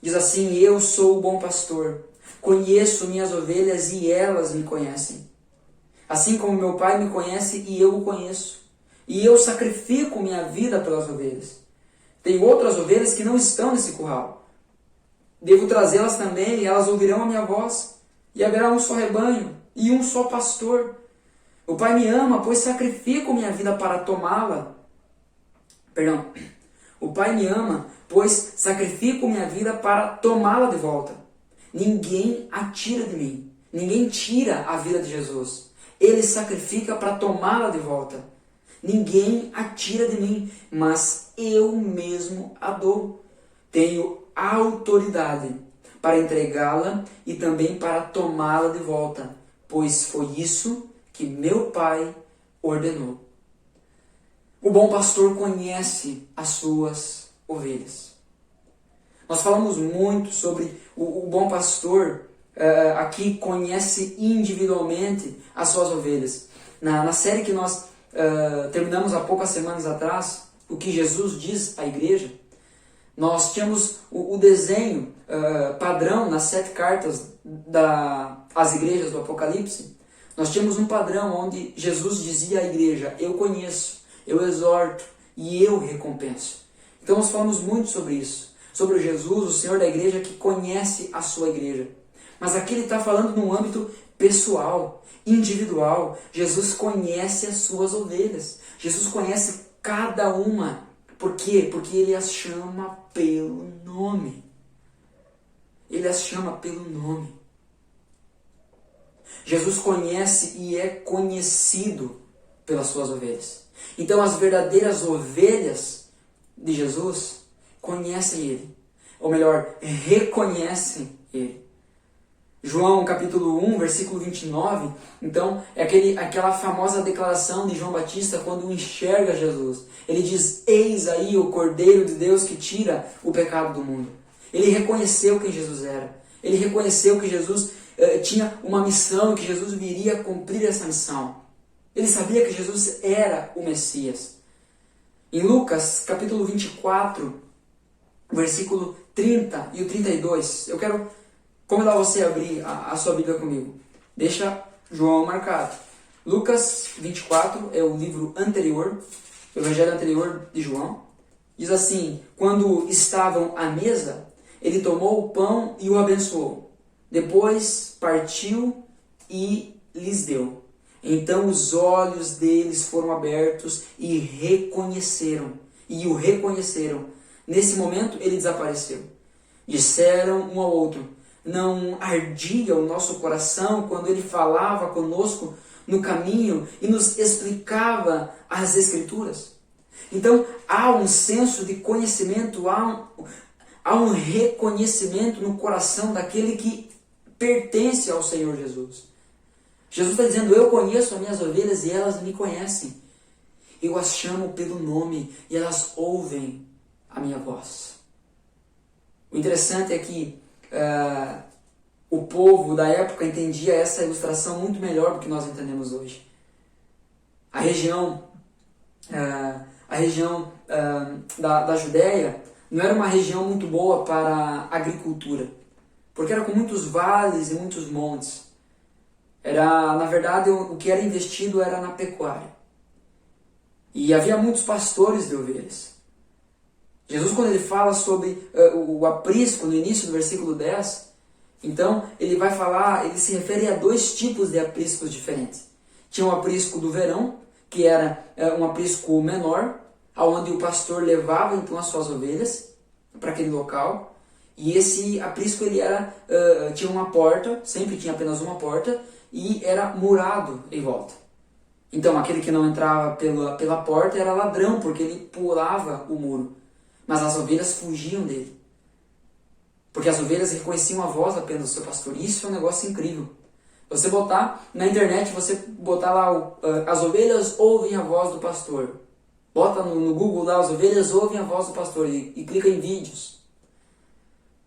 diz assim, eu sou o bom pastor, conheço minhas ovelhas e elas me conhecem. Assim como meu Pai me conhece e eu o conheço. E eu sacrifico minha vida pelas ovelhas. Tem outras ovelhas que não estão nesse curral. Devo trazê-las também e elas ouvirão a minha voz. E haverá um só rebanho e um só pastor. O Pai me ama, pois sacrifico minha vida para tomá-la. O Pai me ama, pois sacrifico minha vida para tomá-la de volta. Ninguém a tira de mim, Ninguém tira a vida de Jesus. Ele sacrifica para tomá-la de volta. Ninguém a tira de mim, mas eu mesmo a dou. Tenho autoridade para entregá-la e também para tomá-la de volta, pois foi isso que meu Pai ordenou. O bom pastor conhece as suas ovelhas. Nós falamos muito sobre o bom pastor, aqui conhece individualmente as suas ovelhas. Na série que nós terminamos há poucas semanas atrás, o que Jesus diz à igreja, nós tínhamos o desenho padrão nas 7 cartas às igrejas do Apocalipse. Nós tínhamos um padrão onde Jesus dizia à igreja: eu conheço, eu exorto e eu recompenso. Então nós falamos muito sobre isso, sobre o Jesus, o Senhor da igreja, que conhece a sua igreja. Mas aqui ele está falando num âmbito pessoal, individual. Jesus conhece as suas ovelhas. Jesus conhece cada uma. Por quê? Porque ele as chama pelo nome. Ele as chama pelo nome. Jesus conhece e é conhecido pelas suas ovelhas. Então as verdadeiras ovelhas de Jesus conhecem ele. Ou melhor, reconhecem ele. João capítulo 1, versículo 29, então, é aquela famosa declaração de João Batista quando enxerga Jesus. Ele diz: eis aí o Cordeiro de Deus que tira o pecado do mundo. Ele reconheceu quem Jesus era. Ele reconheceu que Jesus tinha uma missão, que Jesus viria cumprir essa missão. Ele sabia que Jesus era o Messias. Em Lucas capítulo 24, versículo 30 e o 32, eu quero convidar você a abrir a sua Bíblia comigo. Deixa João marcado. Lucas 24 é o livro anterior, o evangelho anterior de João. Diz assim: quando estavam à mesa, ele tomou o pão e o abençoou. Depois partiu e lhes deu. Então os olhos deles foram abertos e o reconheceram. Nesse momento ele desapareceu. Disseram um ao outro: não ardia o nosso coração quando ele falava conosco no caminho e nos explicava as Escrituras? Então há um senso de conhecimento, há um reconhecimento no coração daquele que pertence ao Senhor Jesus. Jesus está dizendo: eu conheço as minhas ovelhas e elas me conhecem. Eu as chamo pelo nome e elas ouvem a minha voz. O interessante é que o povo da época entendia essa ilustração muito melhor do que nós entendemos hoje. A região da Judéia não era uma região muito boa para a agricultura, porque era com muitos vales e muitos montes. Na verdade, o que era investido era na pecuária. E havia muitos pastores de ovelhas. Jesus, quando ele fala sobre o aprisco no início do versículo 10, então ele se refere a 2 tipos de apriscos diferentes. Tinha o aprisco do verão, que era um aprisco menor, onde o pastor levava então as suas ovelhas para aquele local. E esse aprisco tinha uma porta, sempre tinha apenas uma porta, e era murado em volta. Então aquele que não entrava pela porta era ladrão, porque ele pulava o muro. Mas as ovelhas fugiam dele. Porque as ovelhas reconheciam a voz apenas do seu pastor. Isso é um negócio incrível. Você botar na internet, você botar lá as ovelhas ouvem a voz do pastor. Bota no Google lá, as ovelhas ouvem a voz do pastor e clica em vídeos.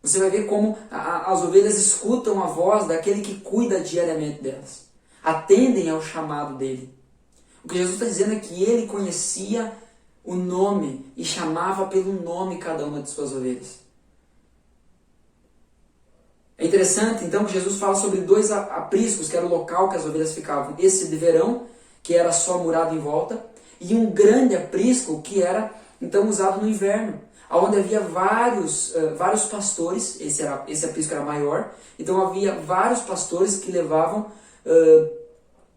Você vai ver como as ovelhas escutam a voz daquele que cuida diariamente delas. Atendem ao chamado dele. O que Jesus está dizendo é que ele conhecia o nome e chamava pelo nome cada uma de suas ovelhas. É interessante então que Jesus fala sobre 2 apriscos, que era o local que as ovelhas ficavam. Esse de verão, que era só murado em volta, e um grande aprisco que era então usado no inverno, onde havia vários pastores. Esse aprisco era maior, então havia vários pastores que levavam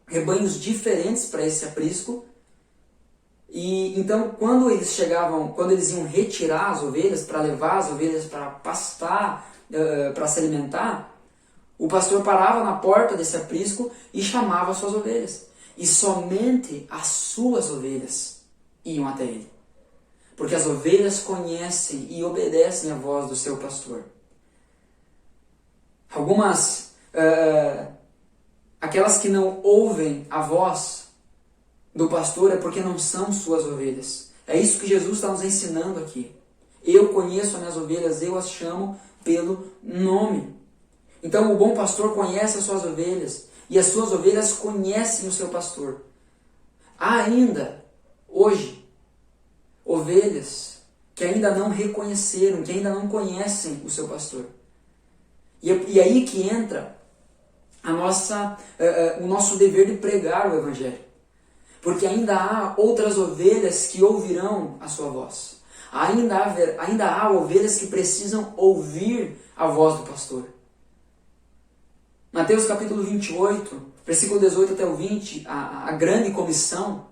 rebanhos diferentes para esse aprisco. E então quando eles iam retirar as ovelhas, para levar as ovelhas para pastar, para se alimentar, O pastor parava na porta desse aprisco e chamava as suas ovelhas. E somente as suas ovelhas iam até ele. Porque as ovelhas conhecem e obedecem a voz do seu pastor. Algumas, aquelas que não ouvem a voz do pastor é porque não são suas ovelhas. É isso que Jesus está nos ensinando aqui. Eu conheço as minhas ovelhas, eu as chamo pelo nome. Então o bom pastor conhece as suas ovelhas e as suas ovelhas conhecem o seu pastor. Há ainda, hoje, ovelhas que ainda não reconheceram, que ainda não conhecem o seu pastor. E aí que entra o nosso dever de pregar o Evangelho. Porque ainda há outras ovelhas que ouvirão a sua voz. Ainda há ovelhas que precisam ouvir a voz do pastor. Mateus capítulo 28, versículo 18 até o 20, a grande comissão,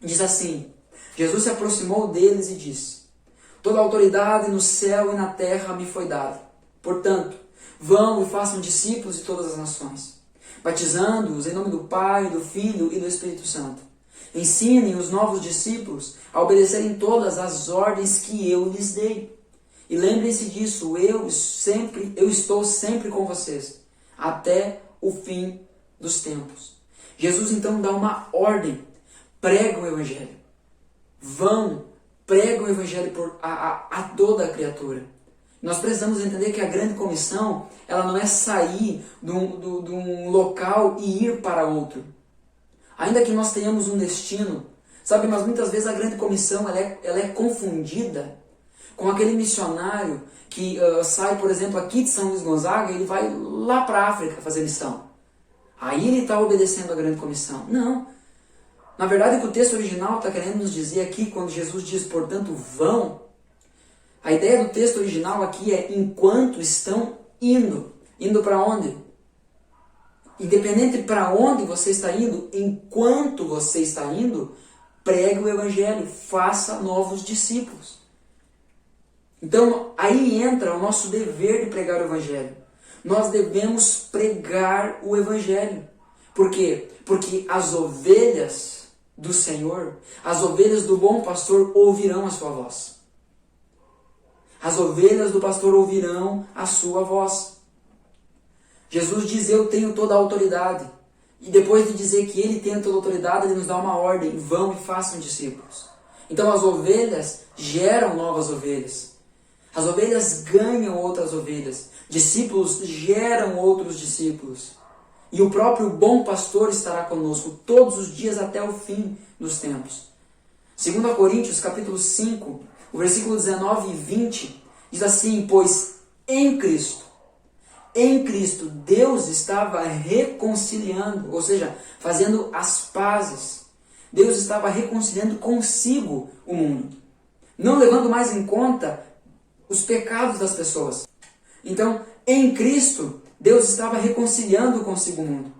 diz assim: Jesus se aproximou deles e disse: toda a autoridade no céu e na terra me foi dada. Portanto, vão e façam discípulos de todas as nações, batizando-os em nome do Pai, do Filho e do Espírito Santo. Ensinem os novos discípulos a obedecerem todas as ordens que eu lhes dei. E lembrem-se disso, eu estou sempre com vocês, até o fim dos tempos. Jesus então dá uma ordem: pregam o Evangelho. Vão, pregam o Evangelho a toda a criatura. Nós precisamos entender que a grande comissão, ela não é sair de um local e ir para outro. Ainda que nós tenhamos um destino, sabe, mas muitas vezes a grande comissão ela é confundida com aquele missionário que sai, por exemplo, aqui de São Luís Gonzaga e ele vai lá para a África fazer missão. Aí ele está obedecendo a grande comissão. Não. Na verdade, o que o texto original está querendo nos dizer aqui, quando Jesus diz, portanto, vão, a ideia do texto original aqui é enquanto estão indo. Indo para onde? Independente para onde você está indo, enquanto você está indo, pregue o Evangelho, faça novos discípulos. Então, aí entra o nosso dever de pregar o Evangelho. Nós devemos pregar o Evangelho. Por quê? Porque as ovelhas do Senhor, as ovelhas do bom pastor ouvirão a sua voz. As ovelhas do pastor ouvirão a sua voz. Jesus diz: eu tenho toda a autoridade. E depois de dizer que ele tem toda a autoridade, ele nos dá uma ordem: vão e façam discípulos. Então as ovelhas geram novas ovelhas. As ovelhas ganham outras ovelhas. Discípulos geram outros discípulos. E o próprio bom pastor estará conosco todos os dias até o fim dos tempos. 2 Coríntios capítulo 5, o versículo 19 e 20, diz assim: pois em Cristo, Deus estava reconciliando, ou seja, fazendo as pazes. Deus estava reconciliando consigo o mundo, não levando mais em conta os pecados das pessoas. Então, em Cristo, Deus estava reconciliando consigo o mundo.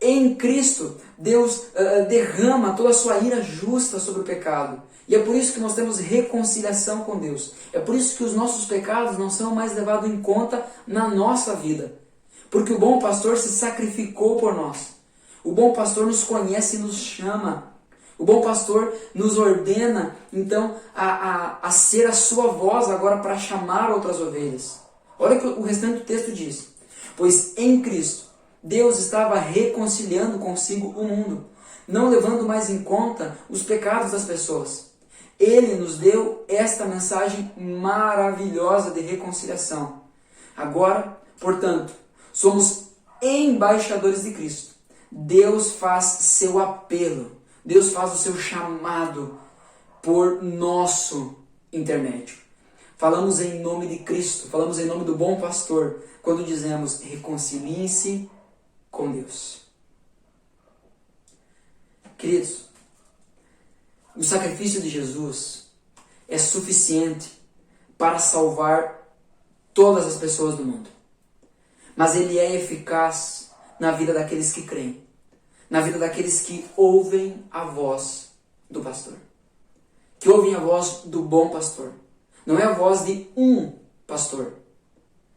Em Cristo, Deus derrama toda a sua ira justa sobre o pecado. E é por isso que nós temos reconciliação com Deus. É por isso que os nossos pecados não são mais levados em conta na nossa vida. Porque o bom pastor se sacrificou por nós. O bom pastor nos conhece e nos chama. O bom pastor nos ordena, então, a ser a sua voz agora para chamar outras ovelhas. Olha o que o restante do texto diz. Pois em Cristo, Deus estava reconciliando consigo o mundo, não levando mais em conta os pecados das pessoas. Ele nos deu esta mensagem maravilhosa de reconciliação. Agora, portanto, somos embaixadores de Cristo. Deus faz seu apelo, Deus faz o seu chamado por nosso intermédio. Falamos em nome de Cristo, falamos em nome do bom pastor, quando dizemos: reconciliem-se com Deus. Queridos, o sacrifício de Jesus é suficiente para salvar todas as pessoas do mundo. Mas ele é eficaz na vida daqueles que creem, na vida daqueles que ouvem a voz do pastor, que ouvem a voz do bom pastor. Não é a voz de um pastor,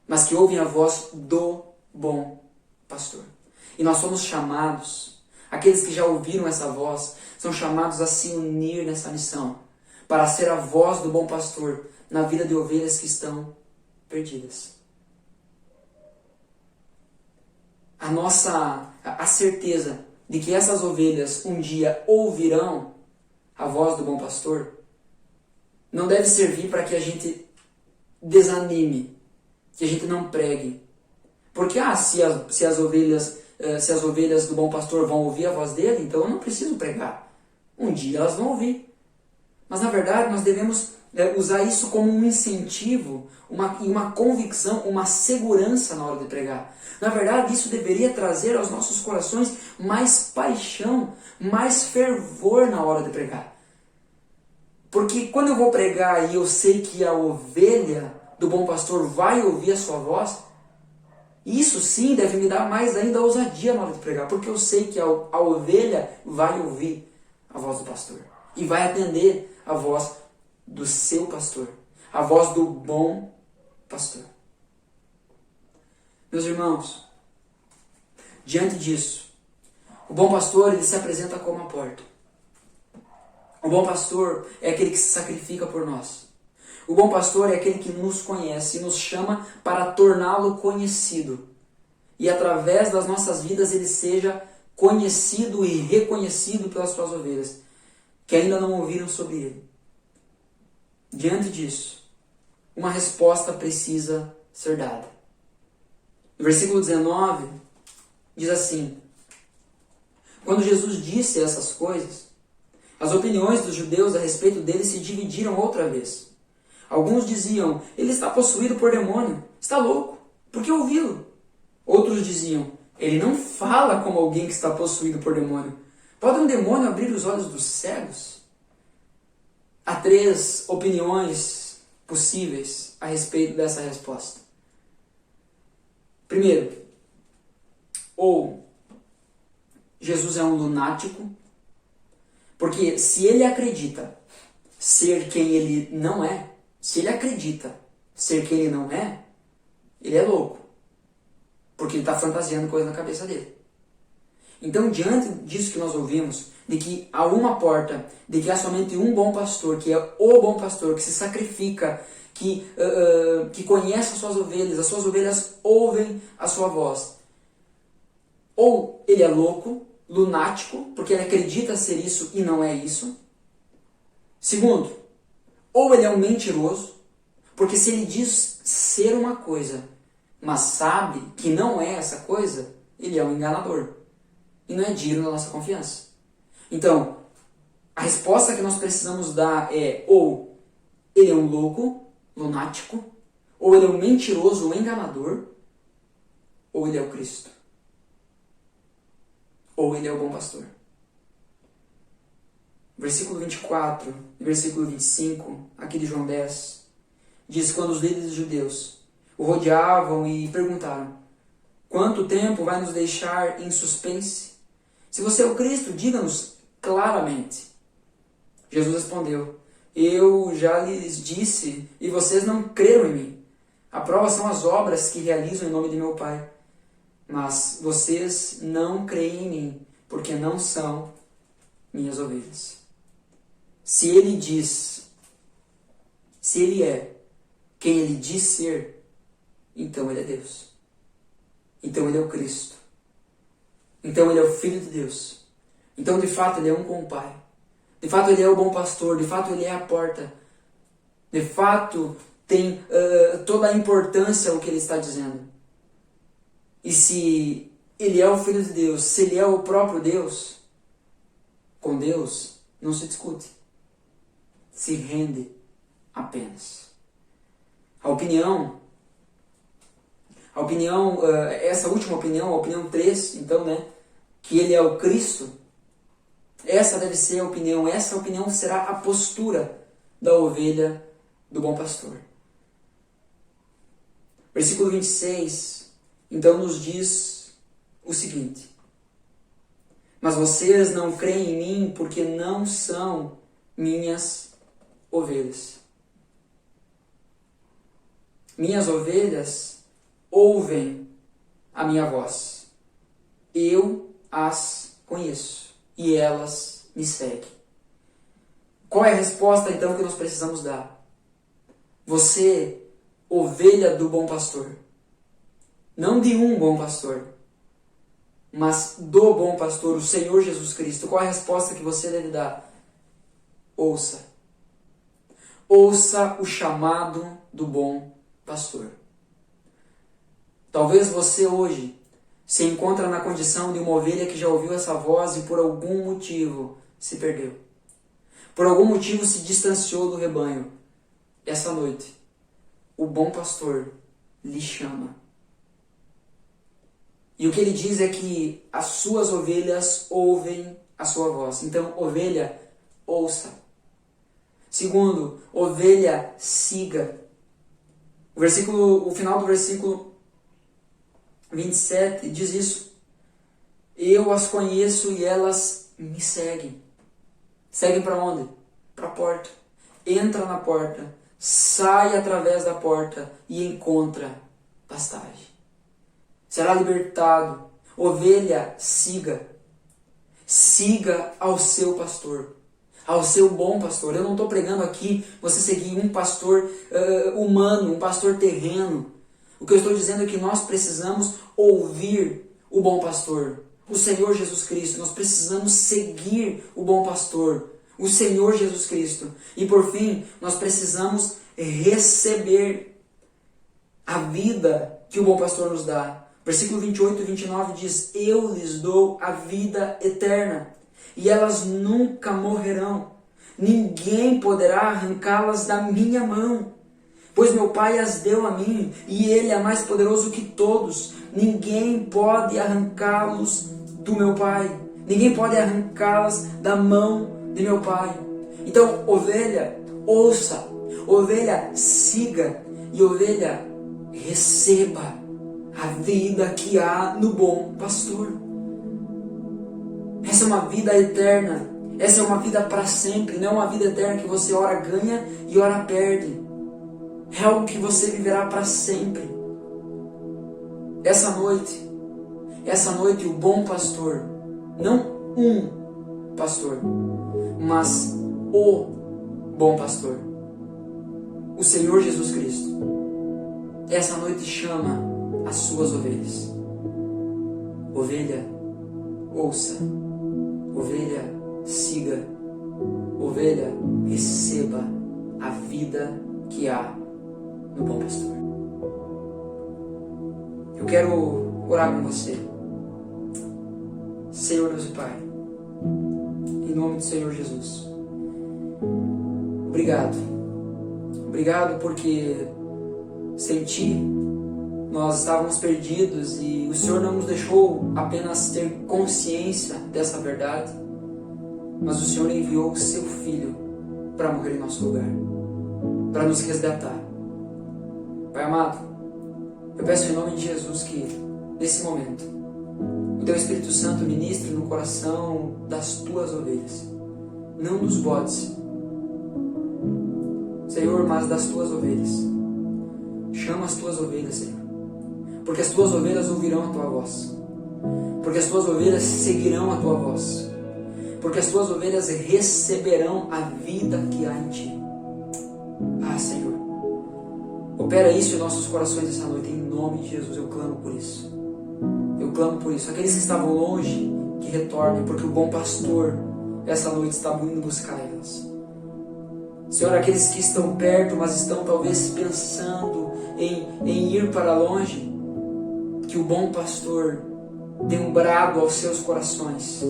mas que ouvem a voz do bom pastor. E nós somos chamados, aqueles que já ouviram essa voz, são chamados a se unir nessa missão, para ser a voz do bom pastor na vida de ovelhas que estão perdidas. A certeza de que essas ovelhas um dia ouvirão a voz do bom pastor não deve servir para que a gente desanime, que a gente não pregue. Porque se as ovelhas do bom pastor vão ouvir a voz dele, então eu não preciso pregar. Um dia elas vão ouvir. Mas na verdade nós devemos usar isso como um incentivo, uma convicção, uma segurança na hora de pregar. Na verdade isso deveria trazer aos nossos corações mais paixão, mais fervor na hora de pregar. Porque quando eu vou pregar e eu sei que a ovelha do bom pastor vai ouvir a sua voz, isso sim deve me dar mais ainda ousadia na hora de pregar, porque eu sei que a ovelha vai ouvir a voz do pastor e vai atender a voz do seu pastor, a voz do bom pastor. Meus irmãos, diante disso, o bom pastor ele se apresenta como a porta. O bom pastor é aquele que se sacrifica por nós. O bom pastor é aquele que nos conhece e nos chama para torná-lo conhecido. E através das nossas vidas ele seja conhecido e reconhecido pelas suas ovelhas, que ainda não ouviram sobre ele. Diante disso, uma resposta precisa ser dada. No versículo 19, diz assim: quando Jesus disse essas coisas, as opiniões dos judeus a respeito dele se dividiram outra vez. Alguns diziam: ele está possuído por demônio, está louco, por que ouvi-lo? Outros diziam: ele não fala como alguém que está possuído por demônio. Pode um demônio abrir os olhos dos cegos? Há 3 opiniões possíveis a respeito dessa resposta. Primeiro, ou Jesus é um lunático, porque se ele acredita ser quem ele não é, se ele acredita ser quem ele não é, ele é louco, porque ele está fantasiando coisa na cabeça dele. Então, diante disso que nós ouvimos, de que há uma porta, de que há somente um bom pastor, que é o bom pastor, que se sacrifica, que conhece as suas ovelhas ouvem a sua voz. Ou ele é louco, lunático, porque ele acredita ser isso e não é isso. Segundo, ou ele é um mentiroso, porque se ele diz ser uma coisa, mas sabe que não é essa coisa, ele é um enganador. E não é digno da nossa confiança. Então, a resposta que nós precisamos dar é: ou ele é um louco, lunático, ou ele é um mentiroso, um enganador, ou ele é o Cristo. Ou ele é o bom pastor. Versículo 24 e versículo 25, aqui de João 10, diz: quando os líderes judeus o rodeavam e perguntaram: quanto tempo vai nos deixar em suspense? Se você é o Cristo, diga-nos claramente. Jesus respondeu: eu já lhes disse e vocês não creram em mim. A prova são as obras que realizo em nome de meu Pai. Mas vocês não creem em mim, porque não são minhas ovelhas. Se ele é quem ele diz ser, então ele é Deus. Então ele é o Cristo. Então ele é o Filho de Deus. Então de fato ele é um com o Pai. De fato ele é o bom pastor. De fato ele é a porta. De fato tem toda a importância o que ele está dizendo. E se ele é o Filho de Deus, se ele é o próprio Deus, com Deus não se discute. Se rende apenas. A opinião, essa última opinião, a opinião 3, então, que ele é o Cristo, essa deve ser a opinião, essa opinião será a postura da ovelha do bom pastor. Versículo 26, então, nos diz o seguinte: mas vocês não creem em mim porque não são minhas ovelhas. Minhas ovelhas ouvem a minha voz. Eu as conheço e elas me seguem. Qual é a resposta então que nós precisamos dar? Você, ovelha do bom pastor, não de um bom pastor, mas do bom pastor, o Senhor Jesus Cristo. Qual é a resposta que você deve dar? Ouça. Ouça o chamado do bom pastor. Talvez você hoje se encontra na condição de uma ovelha que já ouviu essa voz e por algum motivo se perdeu. Por algum motivo se distanciou do rebanho. Essa noite, o bom pastor lhe chama. E o que ele diz é que as suas ovelhas ouvem a sua voz. Então, ovelha, ouça. Segundo, ovelha, siga. O final do versículo 27 diz isso. Eu as conheço e elas me seguem. Seguem para onde? Para a porta. Entra na porta, sai através da porta e encontra pastagem. Será libertado. Ovelha, siga. Siga ao seu pastor, ao seu bom pastor. Eu não estou pregando aqui você seguir um pastor humano, um pastor terreno. O que eu estou dizendo é que nós precisamos ouvir o bom pastor, o Senhor Jesus Cristo. Nós precisamos seguir o bom pastor, o Senhor Jesus Cristo. E por fim, nós precisamos receber a vida que o bom pastor nos dá. Versículo 28 e 29 diz: eu lhes dou a vida eterna, e elas nunca morrerão. Ninguém poderá arrancá-las da minha mão. Pois meu Pai as deu a mim, e Ele é mais poderoso que todos. Ninguém pode arrancá-los do meu Pai. Ninguém pode arrancá-las da mão de meu Pai. Então, ovelha, ouça. Ovelha, siga. E ovelha, receba a vida que há no bom pastor. Essa é uma vida eterna. Essa é uma vida para sempre. Não é uma vida eterna que você ora ganha e ora perde. É algo que você viverá para sempre. Essa noite o bom pastor, não um pastor, mas o bom pastor, o Senhor Jesus Cristo, essa noite chama as suas ovelhas. Ovelha, ouça. Ovelha, siga. Ovelha, receba a vida que há no bom pastor. Eu quero orar com você. Senhor Deus e Pai, em nome do Senhor Jesus, obrigado. Obrigado porque sem Ti nós estávamos perdidos e o Senhor não nos deixou apenas ter consciência dessa verdade, mas o Senhor enviou o Seu Filho para morrer em nosso lugar, para nos resgatar. Pai amado, eu peço em nome de Jesus que, nesse momento, o Teu Espírito Santo ministre no coração das Tuas ovelhas, não dos bodes, Senhor, mas das Tuas ovelhas. Chama as Tuas ovelhas, Senhor, porque as Tuas ovelhas ouvirão a Tua voz, porque as Tuas ovelhas seguirão a Tua voz, porque as Tuas ovelhas receberão a vida que há em Ti. Ah, Senhor, opera isso em nossos corações essa noite, em nome de Jesus. Eu clamo por isso. Eu clamo por isso. Aqueles que estavam longe, que retornem, porque o bom pastor essa noite está indo buscar elas. Senhor, aqueles que estão perto, mas estão talvez pensando em ir para longe, que o bom pastor dê um brado aos seus corações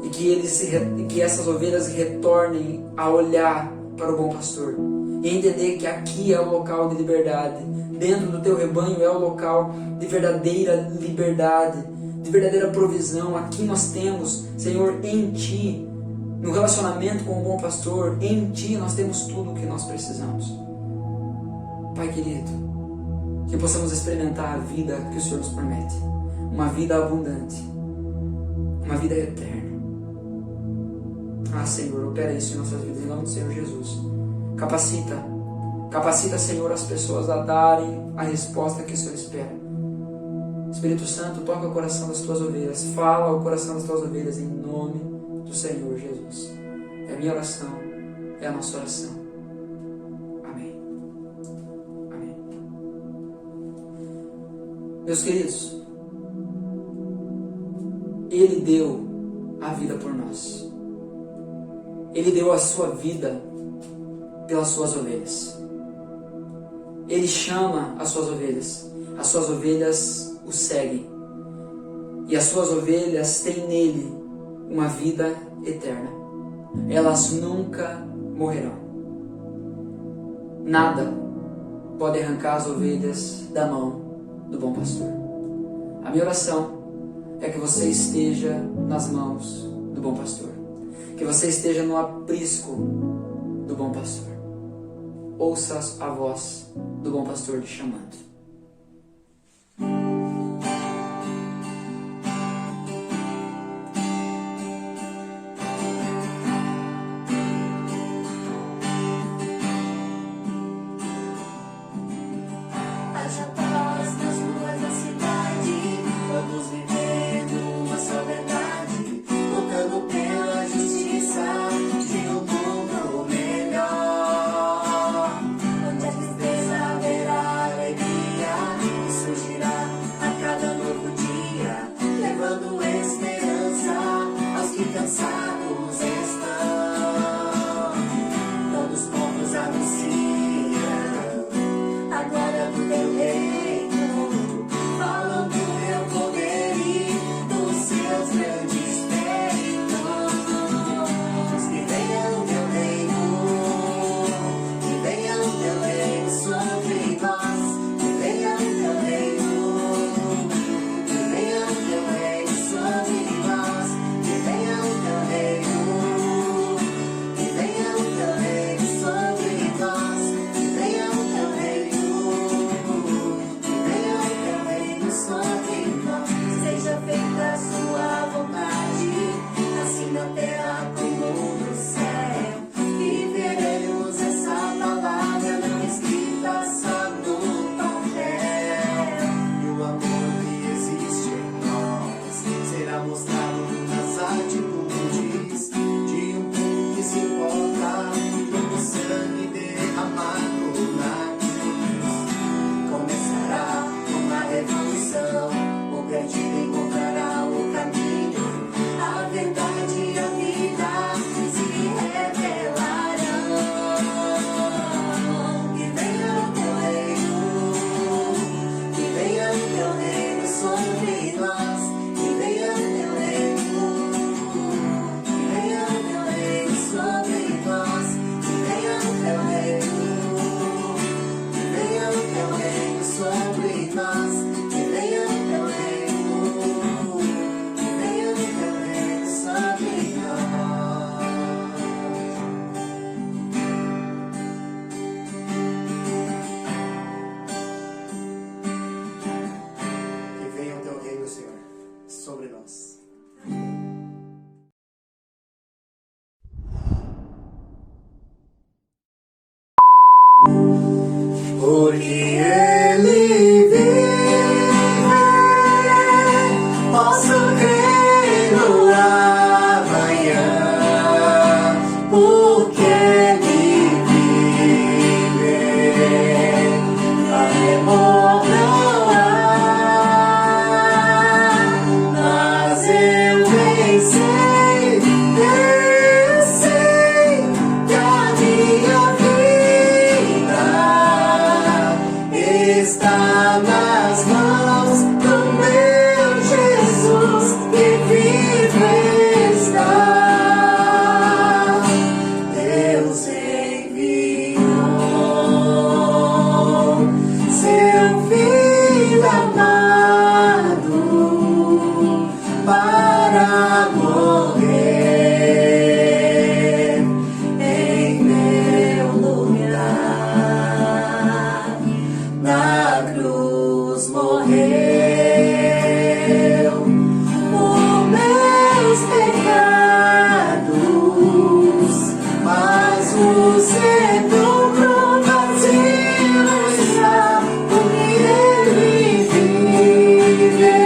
e que essas ovelhas retornem a olhar para o bom pastor e entender que aqui é o local de liberdade, dentro do teu rebanho é o local de verdadeira liberdade, de verdadeira provisão. Aqui nós temos, Senhor, em Ti, no relacionamento com o bom pastor, em Ti nós temos tudo o que nós precisamos. Pai querido, que possamos experimentar a vida que o Senhor nos promete, uma vida abundante, uma vida eterna. Ah, Senhor, opera isso em nossas vidas, em nome do Senhor Jesus. Capacita, Senhor, as pessoas a darem a resposta que o Senhor espera. Espírito Santo, toca o coração das tuas ovelhas, fala ao coração das tuas ovelhas em nome do Senhor Jesus. É a minha oração, é a nossa oração. Amém. Amém. Meus queridos, Ele deu a vida por nós. Ele deu a sua vida pelas suas ovelhas. Ele chama as suas ovelhas o seguem. E as suas ovelhas têm nele uma vida eterna. Elas nunca morrerão. Nada pode arrancar as ovelhas da mão do bom pastor. A minha oração é que você esteja nas mãos do bom pastor. Que você esteja no aprisco do bom pastor. Ouça a voz do bom pastor te chamando. Haja paz nas ruas da cidade, vamos viver numa só verdade, lutando pela justiça de um mundo melhor, onde a tristeza haverá alegria e surgirá a cada novo dia, levando esperança aos que cansados estão. Todos os povos anunciam a glória do teu reino, falam do teu poder e dos seus grandes feitos. Que venha o teu reino, que venha o teu reino sobre nós, que venha o teu reino, que venha o teu reino sobre nós, que venha o teu reino, que venha o teu reino sobre nós, que venha o teu reino sobre nós. Seja feita a sua vontade, assim na terra como no céu. Viveremos essa palavra não escrita só no papel. E o amor que existe em nós será mostrado nas atitudes de um povo que se importa com o sangue derramado na cruz. Começará uma revolução, o perdido encontrará o caminho, a verdade e a vida se revelarão. Que venha o teu reino, que venha o teu reino sobre nós, que venha o teu reino, que venha o teu reino sobre nós, que venha o teu reino, que venha o teu reino sobre nós, que venha o teu reino, que venha o teu reino sobre nós. Que venha o teu reino, Senhor, sobre nós. Porque Ele vive, posso crer no amanhã. Porque Ele vive, temor não há. Mas eu bem sei que a minha vida está nas mãos do meu Jesus, que vive está. Deus enviou seu Filho amado para morrer em meu lugar. Na cruz morreu por meus pecados, mas o sepulcro vazio está, porque Ele vive.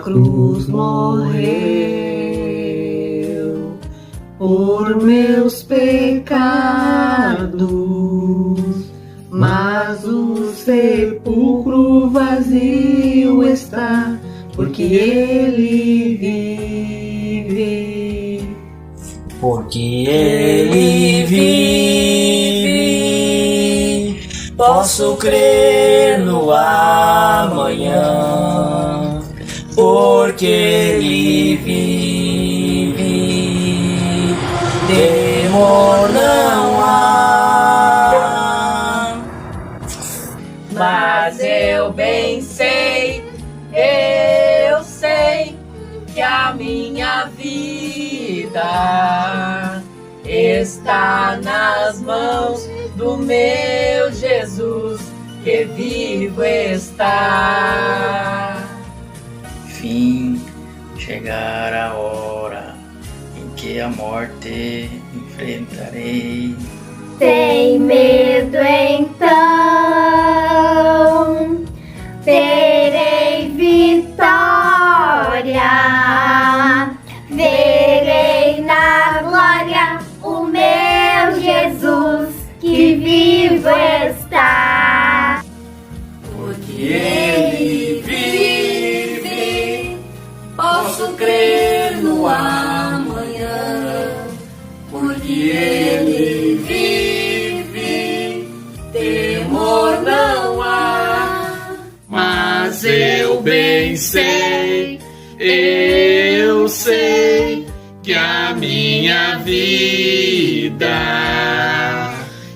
cruz morreu por meus pecados, mas o sepulcro vazio está, porque ele vive. Porque ele vive, posso crer no amanhã. Porque ele vive, temor não há. Mas eu bem sei, que a minha vida está nas mãos do meu Jesus, que vivo está. Fim, chegar a hora em que a morte enfrentarei. Tem medo então, terei vitória, verei na glória o meu Jesus, que vivo está. Porque ele vive, posso crer no amanhã. Porque ele vive, temor não há. Mas eu bem sei, que a minha vida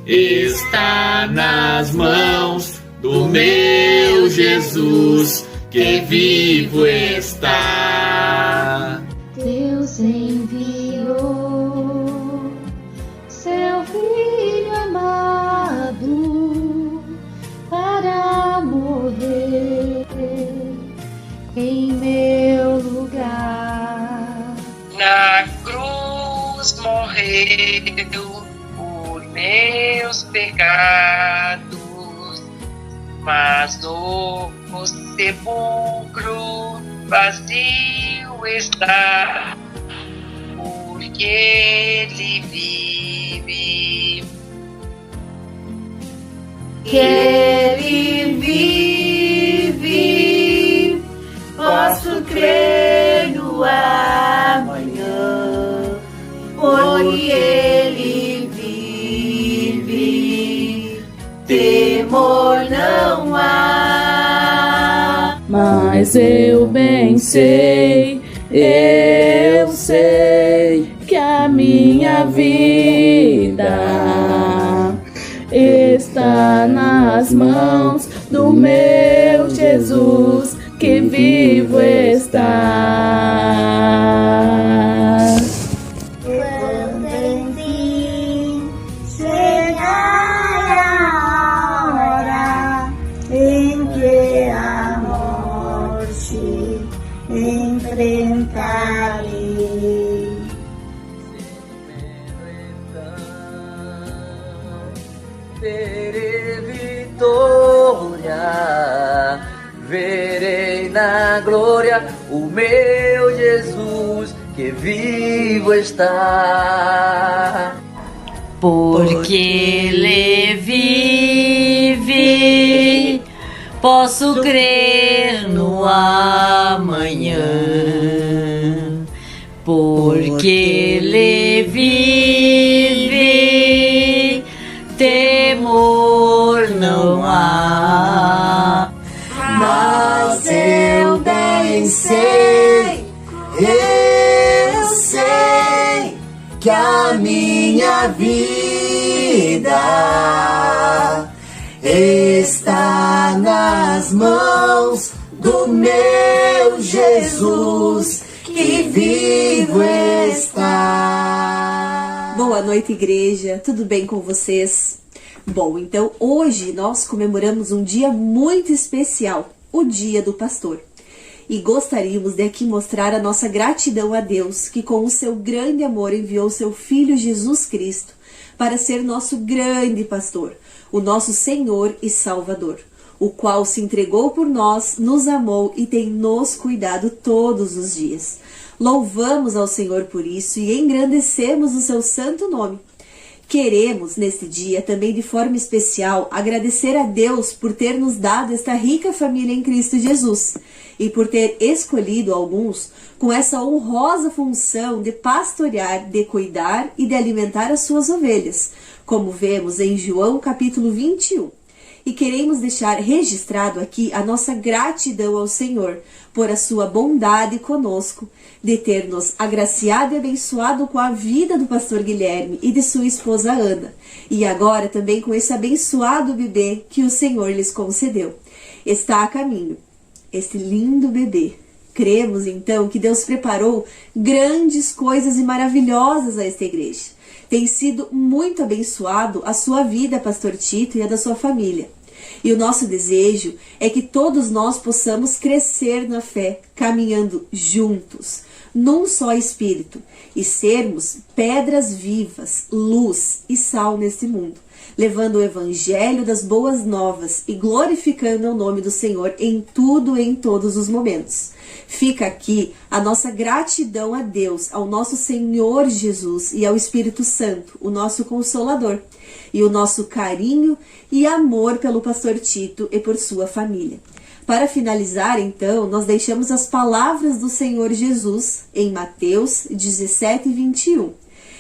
está nas mãos do meu Jesus, que vivo está. Deus enviou seu Filho amado para morrer em meu lugar. Na cruz morreu por meus pecados, mas no sepulcro vazio está, porque ele vive. Que ele vive, posso crer no amanhã, porque ele vive, temor não há. Mas eu bem sei, que a minha vida está nas mãos do meu Jesus, que vivo está. Quando enfim chegar a hora em que a morte enfrentarei, Terei vitória, verei na glória o meu Jesus, que vivo está. Porque ele vive, posso crer no amanhã. Porque ele vive, temor não há. Mas eu bem sei, que a minha vida está nas mãos do meu Jesus, que vivo está. Boa noite, igreja. Tudo bem com vocês? Bom, então hoje nós comemoramos um dia muito especial, o Dia do Pastor. E gostaríamos de aqui mostrar a nossa gratidão a Deus, que com o seu grande amor enviou seu Filho Jesus Cristo para ser nosso grande pastor, o nosso Senhor e Salvador, o qual se entregou por nós, nos amou e tem nos cuidado todos os dias. Louvamos ao Senhor por isso e engrandecemos o seu santo nome. Queremos, neste dia, também de forma especial, agradecer a Deus por ter nos dado esta rica família em Cristo Jesus e por ter escolhido alguns com essa honrosa função de pastorear, de cuidar e de alimentar as suas ovelhas, como vemos em João capítulo 21. E queremos deixar registrado aqui a nossa gratidão ao Senhor por a sua bondade conosco, de ter nos agraciado e abençoado com a vida do pastor Guilherme e de sua esposa Ana, e agora também com esse abençoado bebê que o Senhor lhes concedeu. Está a caminho, este lindo bebê. Cremos então que Deus preparou grandes coisas e maravilhosas a esta igreja. Tem sido muito abençoado a sua vida, pastor Tito, e a da sua família. E o nosso desejo é que todos nós possamos crescer na fé, caminhando juntos, num só espírito, e sermos pedras vivas, luz e sal neste mundo, levando o evangelho das boas novas e glorificando o nome do Senhor em tudo e em todos os momentos. Fica aqui a nossa gratidão a Deus, ao nosso Senhor Jesus e ao Espírito Santo, o nosso Consolador, e o nosso carinho e amor pelo pastor Tito e por sua família. Para finalizar, então, nós deixamos as palavras do Senhor Jesus em Mateus 17:21.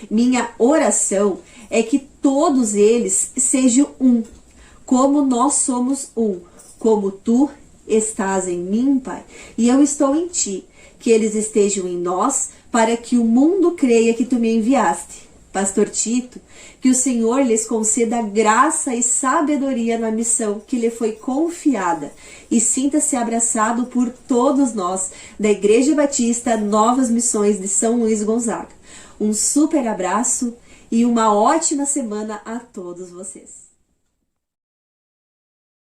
Minha oração é que todos eles sejam um, como nós somos um, como tu estás em mim, Pai, e eu estou em ti, que eles estejam em nós, para que o mundo creia que tu me enviaste. Pastor Tito, que o Senhor lhes conceda graça e sabedoria na missão que lhe foi confiada, e sinta-se abraçado por todos nós da Igreja Batista Novas Missões de São Luís Gonzaga. Um super abraço e uma ótima semana a todos vocês.